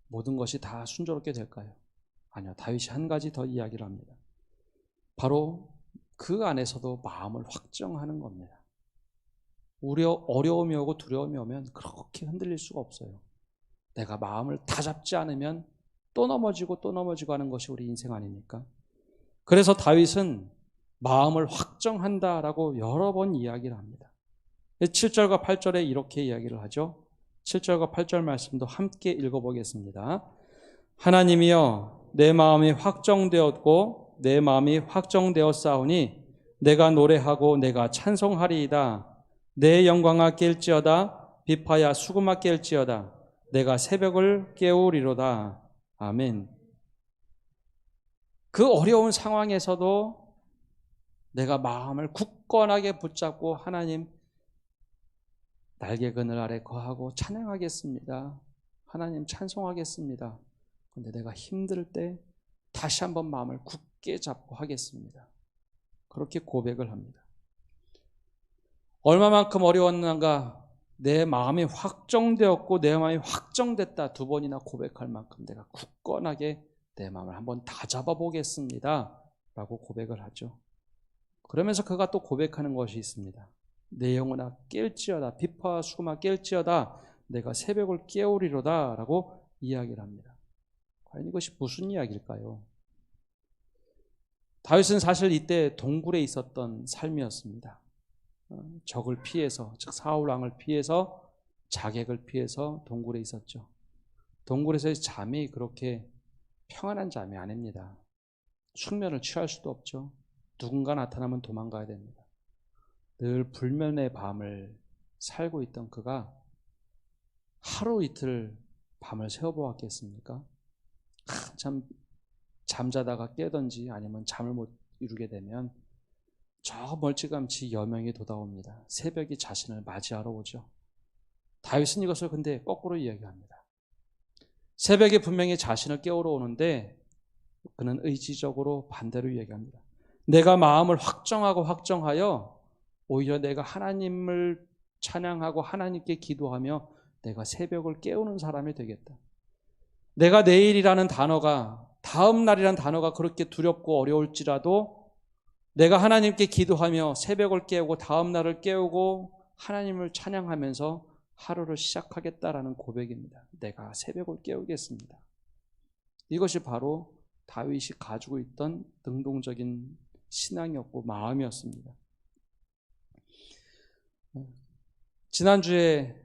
모든 것이 다 순조롭게 될까요? 아니요. 다윗이 한 가지 더 이야기를 합니다. 바로 그 안에서도 마음을 확정하는 겁니다. 어려움이 오고 두려움이 오면 그렇게 흔들릴 수가 없어요. 내가 마음을 다 잡지 않으면 또 넘어지고 또 넘어지고 하는 것이 우리 인생 아닙니까? 그래서 다윗은 마음을 확정한다라고 여러 번 이야기를 합니다. 7절과 8절에 이렇게 이야기를 하죠. 7절과 8절 말씀도 함께 읽어보겠습니다. 하나님이여 내 마음이 확정되었고 내 마음이 확정되었사오니 내가 노래하고 내가 찬송하리이다. 내 영광아 깰지어다. 비파야 수금아 깰지어다. 내가 새벽을 깨우리로다. 아멘. 그 어려운 상황에서도 내가 마음을 굳건하게 붙잡고 하나님 날개 그늘 아래 거하고 찬양하겠습니다. 하나님 찬송하겠습니다. 그런데 내가 힘들 때 다시 한번 마음을 굳게 잡고 하겠습니다. 그렇게 고백을 합니다. 얼마만큼 어려웠는가? 내 마음이 확정되었고 내 마음이 확정됐다. 두 번이나 고백할 만큼 내가 굳건하게 내 마음을 한번 다 잡아보겠습니다. 라고 고백을 하죠. 그러면서 그가 또 고백하는 것이 있습니다. 내 영혼아 깰지어다. 비파와 수금아 깰지어다. 내가 새벽을 깨우리로다. 라고 이야기를 합니다. 과연 이것이 무슨 이야기일까요? 다윗은 사실 이때 동굴에 있었던 삶이었습니다. 적을 피해서, 즉 사울 왕을 피해서 자객을 피해서 동굴에 있었죠. 동굴에서의 잠이 그렇게 평안한 잠이 아닙니다. 숙면을 취할 수도 없죠. 누군가 나타나면 도망가야 됩니다. 늘 불면의 밤을 살고 있던 그가 하루 이틀 밤을 새워보았겠습니까? 참 잠자다가 깨든지 아니면 잠을 못 이루게 되면 저 멀찌감치 여명이 돋아옵니다. 새벽이 자신을 맞이하러 오죠. 다윗은 이것을 근데 거꾸로 이야기합니다. 새벽에 분명히 자신을 깨우러 오는데 그는 의지적으로 반대로 이야기합니다. 내가 마음을 확정하여 오히려 내가 하나님을 찬양하고 하나님께 기도하며 내가 새벽을 깨우는 사람이 되겠다. 내가 내일이라는 단어가, 다음 날이라는 단어가 그렇게 두렵고 어려울지라도 내가 하나님께 기도하며 새벽을 깨우고 다음 날을 깨우고 하나님을 찬양하면서 하루를 시작하겠다라는 고백입니다. 내가 새벽을 깨우겠습니다. 이것이 바로 다윗이 가지고 있던 능동적인 신앙이었고 마음이었습니다. 지난주에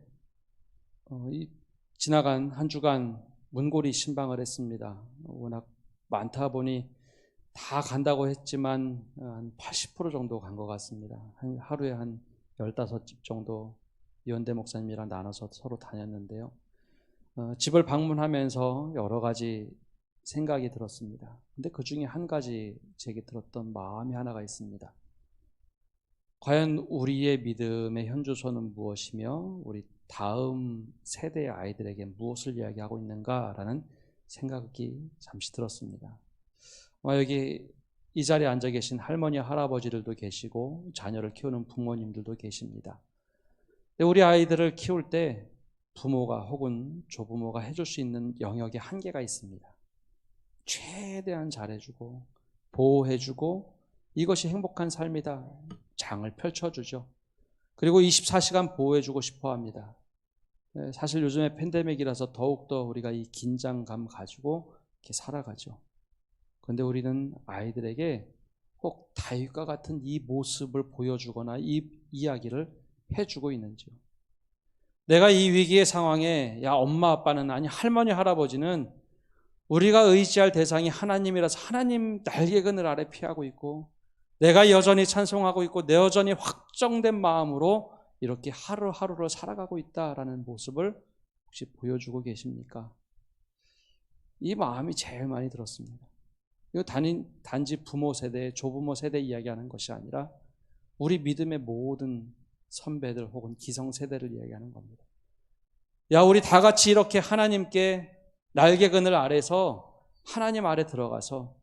지나간 한 주간 문고리 신방을 했습니다. 워낙 많다 보니 다 간다고 했지만 한 80% 정도 간 것 같습니다. 하루에 한 15집 정도 이원대 목사님이랑 나눠서 서로 다녔는데요. 집을 방문하면서 여러 가지 생각이 들었습니다. 근데 그 중에 한 가지 제게 들었던 마음이 하나가 있습니다. 과연 우리의 믿음의 현주소는 무엇이며 우리 다음 세대의 아이들에게 무엇을 이야기하고 있는가라는 생각이 잠시 들었습니다. 여기 이 자리에 앉아 계신 할머니, 할아버지들도 계시고 자녀를 키우는 부모님들도 계십니다. 우리 아이들을 키울 때 부모가 혹은 조부모가 해줄 수 있는 영역에 한계가 있습니다. 최대한 잘해주고 보호해주고 이것이 행복한 삶이다. 장을 펼쳐주죠. 그리고 24시간 보호해주고 싶어 합니다. 사실 요즘에 팬데믹이라서 더욱더 우리가 이 긴장감 가지고 이렇게 살아가죠. 그런데 우리는 아이들에게 꼭 다윗과 같은 이 모습을 보여주거나 이 이야기를 해주고 있는지요. 내가 이 위기의 상황에 엄마 아빠는 아니 할머니 할아버지는 우리가 의지할 대상이 하나님이라서 하나님 날개그늘 아래 피하고 있고 내가 여전히 찬송하고 있고 내 여전히 확정된 마음으로 이렇게 하루하루를 살아가고 있다라는 모습을 혹시 보여주고 계십니까? 이 마음이 제일 많이 들었습니다. 이거 단지 부모 세대, 조부모 세대 이야기하는 것이 아니라 우리 믿음의 모든 선배들 혹은 기성세대를 이야기하는 겁니다. 우리 다 같이 이렇게 하나님께 날개그늘 아래서 하나님 아래 들어가서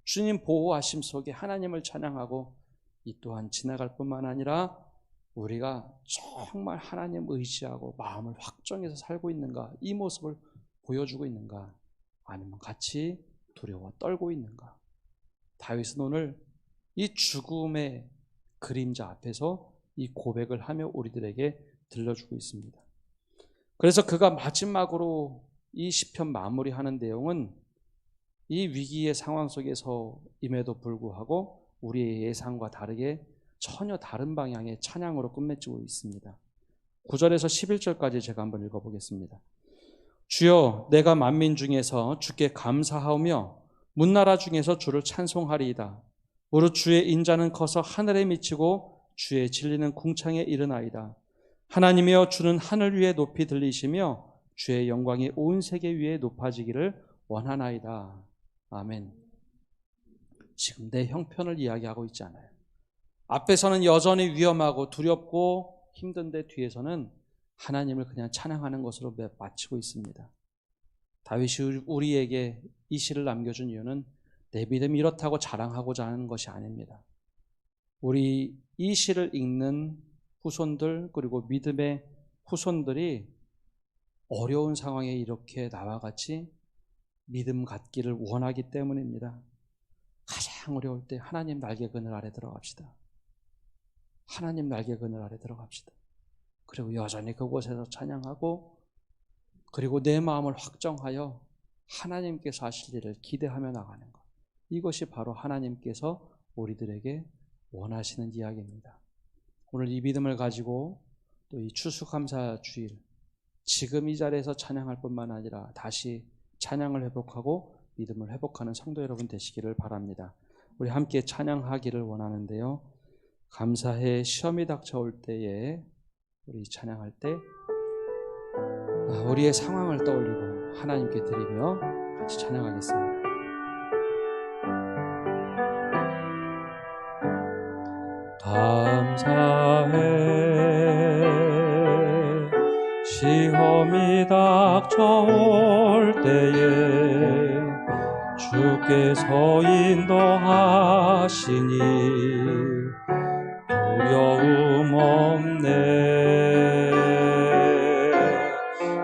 주님 보호하심 속에 하나님을 찬양하고 이 또한 지나갈 뿐만 아니라 우리가 정말 하나님 의지하고 마음을 확정해서 살고 있는가, 이 모습을 보여주고 있는가, 아니면 같이 두려워 떨고 있는가. 다윗은 오늘 이 죽음의 그림자 앞에서 이 고백을 하며 우리들에게 들려주고 있습니다. 그래서 그가 마지막으로 이 시편 마무리하는 내용은 이 위기의 상황 속에서임에도 불구하고 우리의 예상과 다르게 전혀 다른 방향의 찬양으로 끝맺고 있습니다. 9절에서 11절까지 제가 한번 읽어보겠습니다. 주여, 내가 만민 중에서 주께 감사하오며 문나라 중에서 주를 찬송하리이다. 무릇 주의 인자는 커서 하늘에 미치고 주의 진리는 궁창에 이르나이다. 하나님이여, 주는 하늘 위에 높이 들리시며 주의 영광이 온 세계 위에 높아지기를 원하나이다. 아멘. 지금 내 형편을 이야기하고 있지 않아요. 앞에서는 여전히 위험하고 두렵고 힘든데 뒤에서는 하나님을 그냥 찬양하는 것으로 마치고 있습니다. 다윗이 우리에게 이 시를 남겨준 이유는 내 믿음이 이렇다고 자랑하고자 하는 것이 아닙니다. 우리 이 시를 읽는 후손들 그리고 믿음의 후손들이 어려운 상황에 이렇게 나와 같이 믿음 갖기를 원하기 때문입니다. 가장 어려울 때 하나님 날개 그늘 아래 들어갑시다. 하나님 날개 그늘 아래 들어갑시다. 그리고 여전히 그곳에서 찬양하고 그리고 내 마음을 확정하여 하나님께서 하실 일을 기대하며 나가는 것. 이것이 바로 하나님께서 우리들에게 원하시는 이야기입니다. 오늘 이 믿음을 가지고 또 이 추수감사 주일 지금 이 자리에서 찬양할 뿐만 아니라 다시 찬양을 회복하고 믿음을 회복하는 성도 여러분 되시기를 바랍니다. 우리 함께 찬양하기를 원하는데요. 감사해 시험이 닥쳐올 때에 우리 찬양할 때 우리의 상황을 떠올리고 하나님께 드리며 같이 찬양하겠습니다. 감사해 시험이 닥쳐올 때에 주께서 인도하시니 두려움 없네.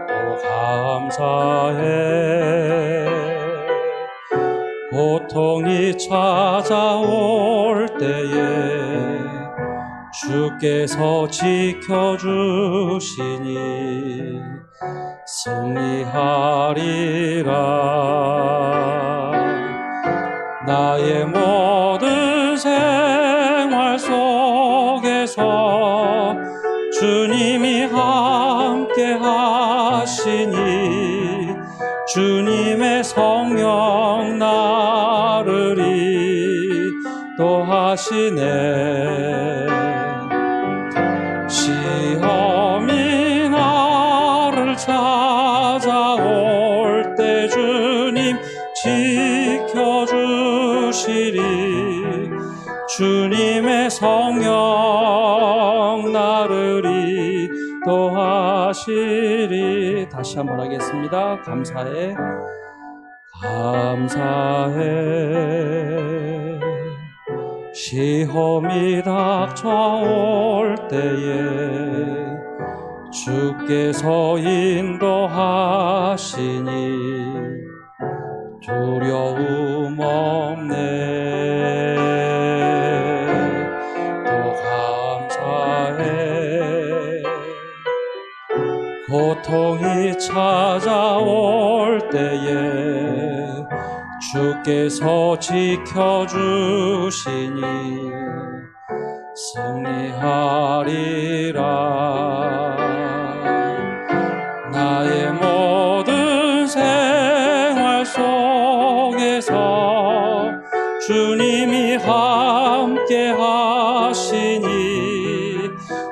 또 감사해 고통이 찾아올 때에 주께서 지켜주시니 승리하리라. 나의 모든 생활 속에서 주님이 함께 하시니 주님의 성령 나를 인도하시네. 시험이 나를 찾아올 때 주님 지켜주시리. 주님의 성령 나를 인도하시리. 다시 한번 하겠습니다. 감사해 감사해 시험이 닥쳐올 때에 주께서 인도하시니 두려움 없네. 또 감사해. 고통이 찾아올 때에 주께서 지켜주시니 승리하리라. 나의 모든 생활 속에서 주님이 함께 하시니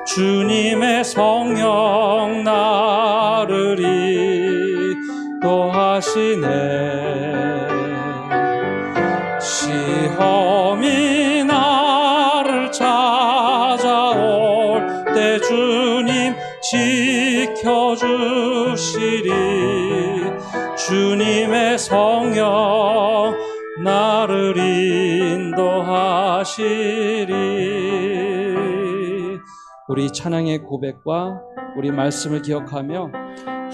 주님의 성령 나를 인도하시네. 시험이 나를 찾아올 때 주님 지켜주시리. 주님의 성령 나를 인도하시리. 우리 찬양의 고백과 우리 말씀을 기억하며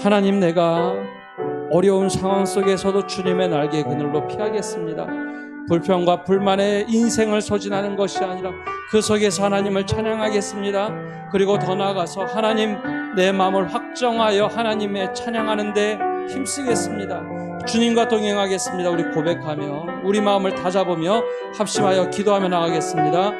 하나님, 내가 어려운 상황 속에서도 주님의 날개 그늘로 피하겠습니다. 불평과 불만의 인생을 소진하는 것이 아니라 그 속에서 하나님을 찬양하겠습니다. 그리고 더 나아가서 하나님, 내 마음을 확정하여 하나님의 찬양하는 데 힘쓰겠습니다. 주님과 동행하겠습니다. 우리 고백하며 우리 마음을 다잡으며 합심하여 기도하며 나가겠습니다.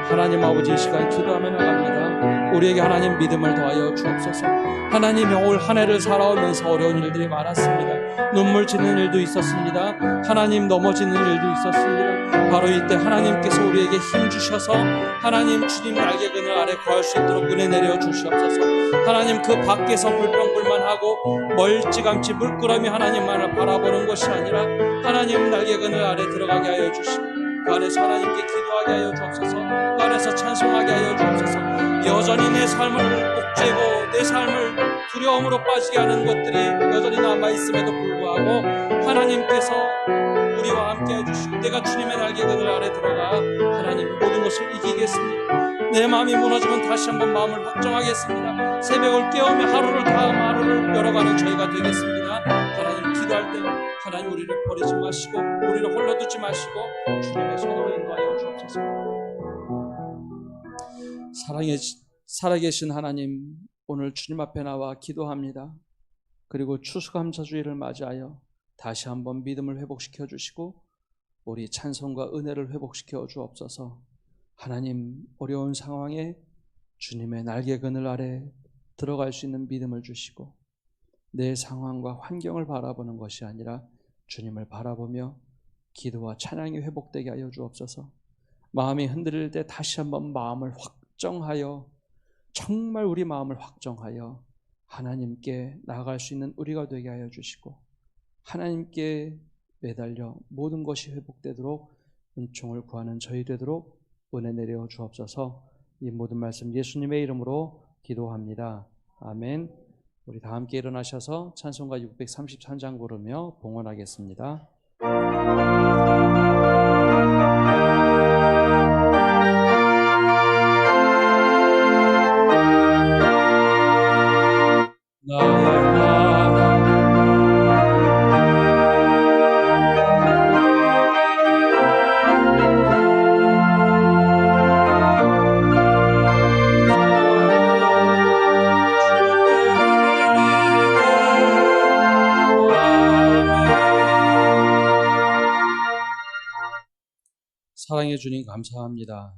하나님 아버지, 이 시간 기도하며 나갑니다. 우리에게 하나님 믿음을 더하여 주옵소서. 하나님이 올 한 해를 살아오면서 어려운 일들이 많았습니다. 눈물 짓는 일도 있었습니다. 하나님, 넘어지는 일도 있었습니다. 바로 이때 하나님께서 우리에게 힘 주셔서 하나님 주님 날개 그늘 아래 거할 수 있도록 은혜 내려 주시옵소서. 하나님, 그 밖에서 불평불만하고 멀찌감치 물끄러미 하나님만을 바라보는 것이 아니라 하나님 날개 그늘 아래 들어가게 하여 주시고 그 안에서 하나님께 기도하게 하여 주옵소서. 그 안에서 찬송하게 하여 주옵소서. 여전히 내 삶을 옥죄고 내 삶을 두려움으로 빠지게 하는 것들이 여전히 남아있음에도 불구하고 하나님께서 우리와 함께 해주시고 내가 주님의 날개 그늘 아래 들어가 하나님 모든 것을 이기겠습니다. 내 마음이 무너지면 다시 한번 마음을 확정하겠습니다. 새벽을 깨우며 하루를 다음 하루를 열어가는 저희가 되겠습니다. 하나님, 기도할 때 하나님 우리를 버리지 마시고 우리를 홀로 두지 마시고 주님의 손으로 인도하여 주옵소서. 살아계신 하나님, 오늘 주님 앞에 나와 기도합니다. 그리고 추수감사주일을 맞이하여 다시 한번 믿음을 회복시켜 주시고 우리 찬송과 은혜를 회복시켜 주옵소서. 하나님, 어려운 상황에 주님의 날개 그늘 아래 들어갈 수 있는 믿음을 주시고 내 상황과 환경을 바라보는 것이 아니라 주님을 바라보며 기도와 찬양이 회복되게 하여 주옵소서. 마음이 흔들릴 때 다시 한번 마음을 확정하여 정말 우리 마음을 확정하여 하나님께 나아갈 수 있는 우리가 되게 하여 주시고 하나님께 매달려 모든 것이 회복되도록 은총을 구하는 저희 되도록 은혜 내려 주옵소서. 이 모든 말씀 예수님의 이름으로 기도합니다. 아멘. 우리 다 함께 일어나셔서 찬송가 633장 부르며 봉헌하겠습니다. 사랑해 주님, 감사합니다.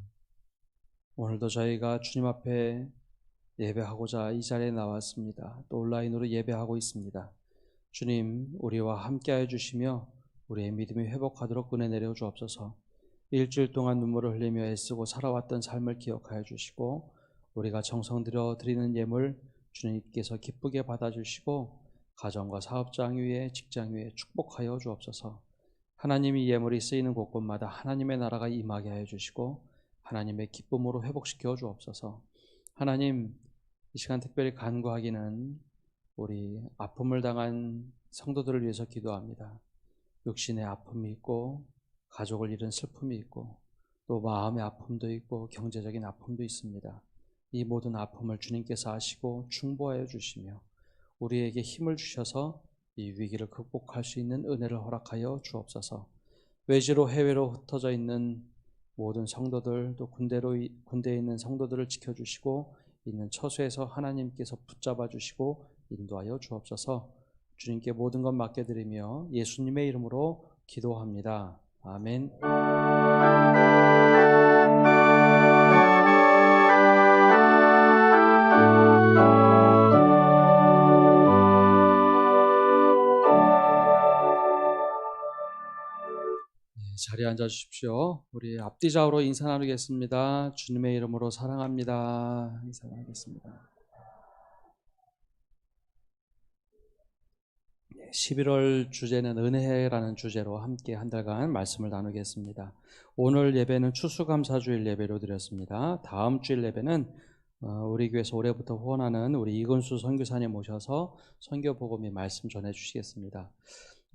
오늘도 저희가 주님 앞에 예배하고자 이 자리에 나왔습니다. 또 온라인으로 예배하고 있습니다. 주님, 우리와 함께하여 주시며 우리의 믿음이 회복하도록 은혜 내려 주옵소서. 일주일 동안 눈물을 흘리며 애쓰고 살아왔던 삶을 기억하여 주시고 우리가 정성 들여 드리는 예물 주님께서 기쁘게 받아주시고 가정과 사업장 위에 직장 위에 축복하여 주옵소서. 하나님이 예물이 쓰이는 곳곳마다 하나님의 나라가 임하게 하여 주시고 하나님의 기쁨으로 회복시켜 주옵소서. 하나님, 이 시간 특별히 간구하기는 우리 아픔을 당한 성도들을 위해서 기도합니다. 육신의 아픔이 있고 가족을 잃은 슬픔이 있고 또 마음의 아픔도 있고 경제적인 아픔도 있습니다. 이 모든 아픔을 주님께서 아시고 중보하여 주시며 우리에게 힘을 주셔서 이 위기를 극복할 수 있는 은혜를 허락하여 주옵소서. 외지로 해외로 흩어져 있는 모든 성도들, 또 군대에 있는 성도들을 지켜주시고 있는 처소에서 하나님께서 붙잡아 주시고 인도하여 주옵소서. 주님께 모든 것 맡겨드리며 예수님의 이름으로 기도합니다. 아멘. 자리에 앉아 주십시오. 우리 앞뒤좌우로 인사 나누겠습니다. 주님의 이름으로 사랑합니다. 인사 나누겠습니다. 11월 주제는 은혜라는 주제로 함께 한 달간 말씀을 나누겠습니다. 오늘 예배는 추수감사주일 예배로 드렸습니다. 다음 주일 예배는 우리 교회에서 올해부터 후원하는 우리 이근수 선교사님 모셔서 선교 보고 및 말씀 전해 주시겠습니다.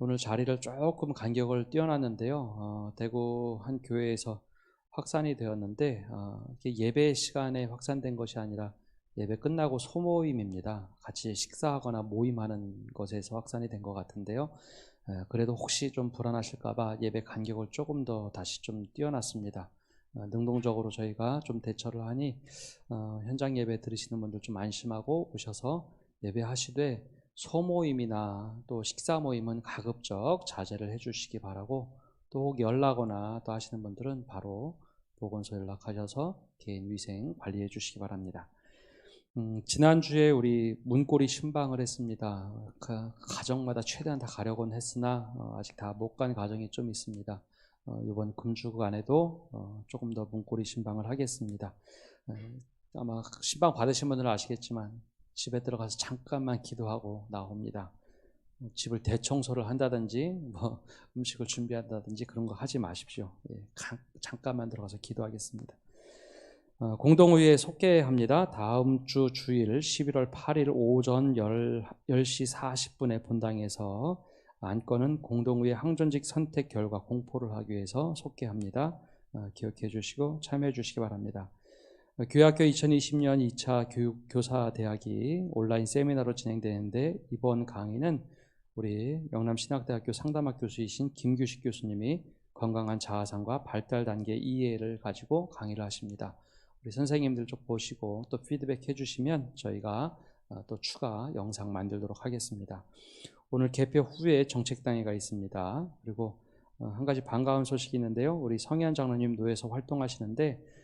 오늘 자리를 조금 간격을 띄워놨는데요. 대구 한 교회에서 확산이 되었는데 예배 시간에 확산된 것이 아니라 예배 끝나고 소모임입니다. 같이 식사하거나 모임하는 것에서 확산이 된 것 같은데요. 그래도 혹시 좀 불안하실까봐 예배 간격을 조금 더 다시 좀 띄워놨습니다. 능동적으로 저희가 좀 대처를 하니 현장 예배 들으시는 분들 좀 안심하고 오셔서 예배하시되 소모임이나 또 식사 모임은 가급적 자제를 해주시기 바라고, 또 혹 연락거나 또 하시는 분들은 바로 보건소 연락하셔서 개인 위생 관리해 주시기 바랍니다. 지난주에 우리 문고리 신방을 했습니다. 가정마다 최대한 다 가려고는 했으나 아직 다 못 간 가정이 좀 있습니다. 이번 금주국 안에도 조금 더 문고리 신방을 하겠습니다. 아마 신방 받으신 분들은 아시겠지만 집에 들어가서 잠깐만 기도하고 나옵니다. 집을 대청소를 한다든지 음식을 준비한다든지 그런 거 하지 마십시오. 잠깐만 들어가서 기도하겠습니다. 공동의회에 속개합니다. 다음 주 주일 11월 8일 오전 10시 40분에 본당에서 안건은 공동의회 항전직 선택 결과 공포를 하기 위해서 속개합니다. 기억해 주시고 참여해 주시기 바랍니다. 교회학교 2020년 2차 교사대학이 온라인 세미나로 진행되는데, 이번 강의는 우리 영남신학대학교 상담학 교수이신 김규식 교수님이 건강한 자아상과 발달 단계 이해를 가지고 강의를 하십니다. 우리 선생님들 좀 보시고 또 피드백 해주시면 저희가 또 추가 영상 만들도록 하겠습니다. 오늘 개표 후에 정책당회가 있습니다. 그리고 한 가지 반가운 소식이 있는데요. 우리 성현 장로님 노회에서 활동하시는데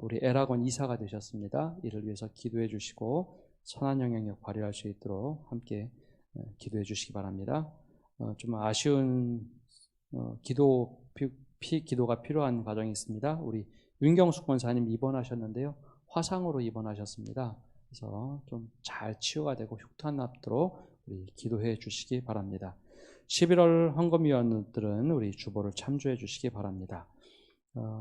우리 애락원 이사가 되셨습니다. 이를 위해서 기도해 주시고 선한 영향력 발휘할 수 있도록 함께 기도해 주시기 바랍니다. 좀 아쉬운 기도가 필요한 과정이 있습니다. 우리 윤경숙 권사님 입원하셨는데요. 화상으로 입원하셨습니다. 그래서 좀 잘 치유가 되고 흉탄납도록 우리 기도해 주시기 바랍니다. 11월 헌금위원들은 우리 주보를 참조해 주시기 바랍니다.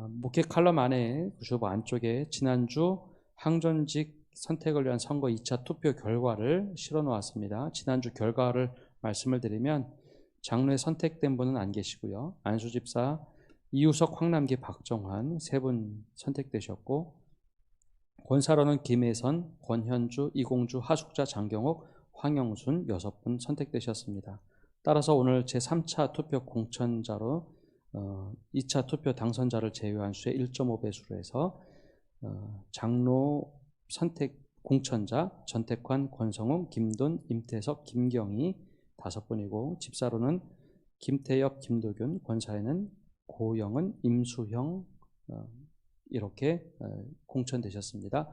목회 칼럼 안에 주보 안쪽에 지난주 항전직 선택을 위한 선거 2차 투표 결과를 실어 놓았습니다. 지난주 결과를 말씀을 드리면 장로에 선택된 분은 안 계시고요. 안수집사 이우석, 황남기, 박정환 세 분 선택되셨고, 권사로는 김혜선, 권현주, 이공주, 하숙자, 장경옥, 황영순 6분 선택되셨습니다. 따라서 오늘 제3차 투표 공천자로 2차 투표 당선자를 제외한 수의 1.5배수로 해서 장로 선택 공천자 전택환, 권성웅, 김돈, 임태석, 김경희 5분이고, 집사로는 김태엽, 김도균, 권사에는 고영은, 임수형 이렇게 공천되셨습니다.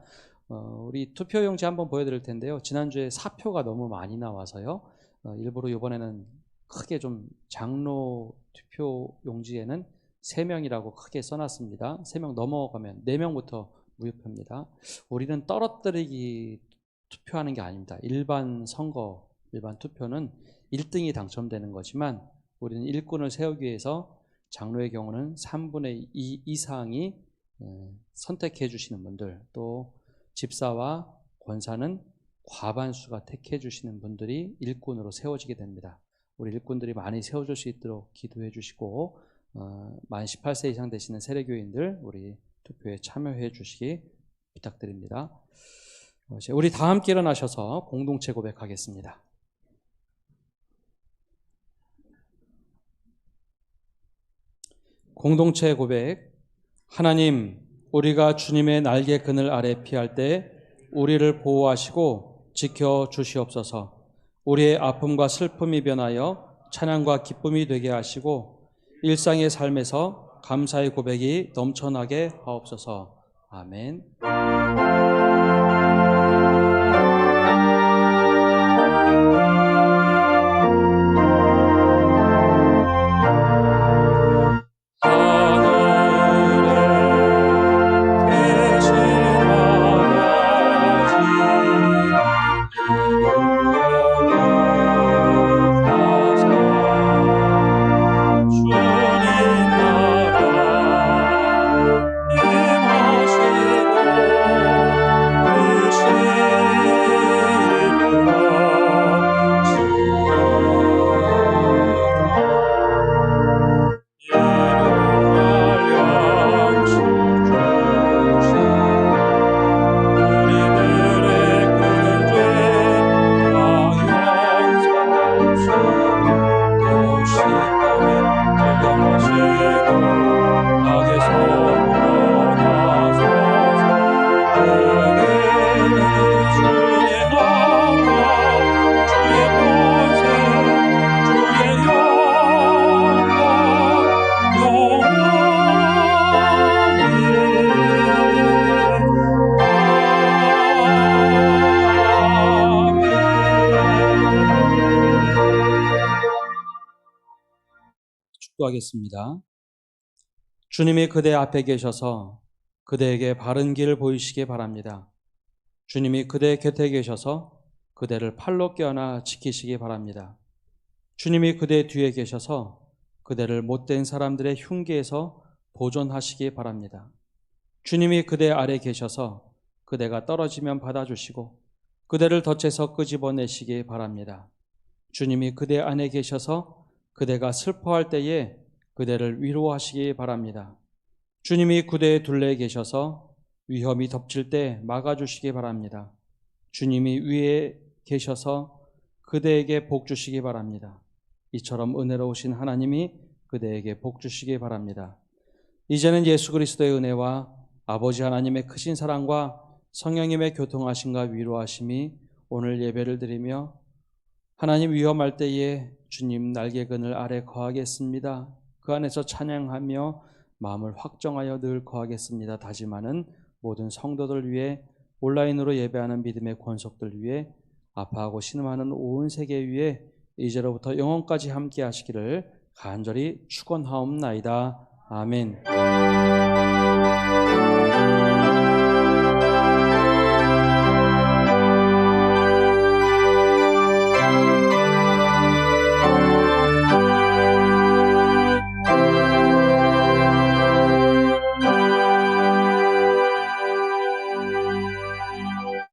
우리 투표용지 한번 보여드릴 텐데요. 지난주에 사표가 너무 많이 나와서요. 일부러 이번에는 크게 좀 장로 투표용지에는 3명이라고 크게 써놨습니다. 3명 넘어가면 4명부터 무효표입니다. 우리는 떨어뜨리기 투표하는 게 아닙니다. 일반 선거, 일반 투표는 1등이 당첨되는 거지만 우리는 일꾼을 세우기 위해서 장로의 경우는 3분의 2 이상이 선택해 주시는 분들, 또 집사와 권사는 과반수가 택해 주시는 분들이 일꾼으로 세워지게 됩니다. 우리 일꾼들이 많이 세워질 수 있도록 기도해 주시고 만 18세 이상 되시는 세례교인들 우리 투표에 참여해 주시기 부탁드립니다. 우리 다 함께 일어나셔서 공동체 고백하겠습니다. 공동체 고백. 하나님, 우리가 주님의 날개 그늘 아래 피할 때 우리를 보호하시고 지켜 주시옵소서. 우리의 아픔과 슬픔이 변하여 찬양과 기쁨이 되게 하시고 일상의 삶에서 감사의 고백이 넘쳐나게 하옵소서. 아멘. 축도하겠습니다. 주님이 그대 앞에 계셔서 그대에게 바른 길을 보이시기 바랍니다. 주님이 그대 곁에 계셔서 그대를 팔로 껴안아 지키시기 바랍니다. 주님이 그대 뒤에 계셔서 그대를 못된 사람들의 흉계에서 보존하시기 바랍니다. 주님이 그대 아래 계셔서 그대가 떨어지면 받아주시고 그대를 덫에서 끄집어내시기 바랍니다. 주님이 그대 안에 계셔서 그대가 슬퍼할 때에 그대를 위로하시기 바랍니다. 주님이 그대의 둘레에 계셔서 위험이 덮칠 때 막아주시기 바랍니다. 주님이 위에 계셔서 그대에게 복 주시기 바랍니다. 이처럼 은혜로우신 하나님이 그대에게 복 주시기 바랍니다. 이제는 예수 그리스도의 은혜와 아버지 하나님의 크신 사랑과 성령님의 교통하심과 위로하심이 오늘 예배를 드리며 하나님 위험할 때에 주님 날개 그늘 아래 거하겠습니다. 그 안에서 찬양하며 마음을 확정하여 늘 거하겠습니다. 다짐하는 모든 성도들 위해 온라인으로 예배하는 믿음의 권속들 위해 아파하고 신음하는 온 세계 위에 이제로부터 영원까지 함께 하시기를 간절히 축원하옵나이다. 아멘.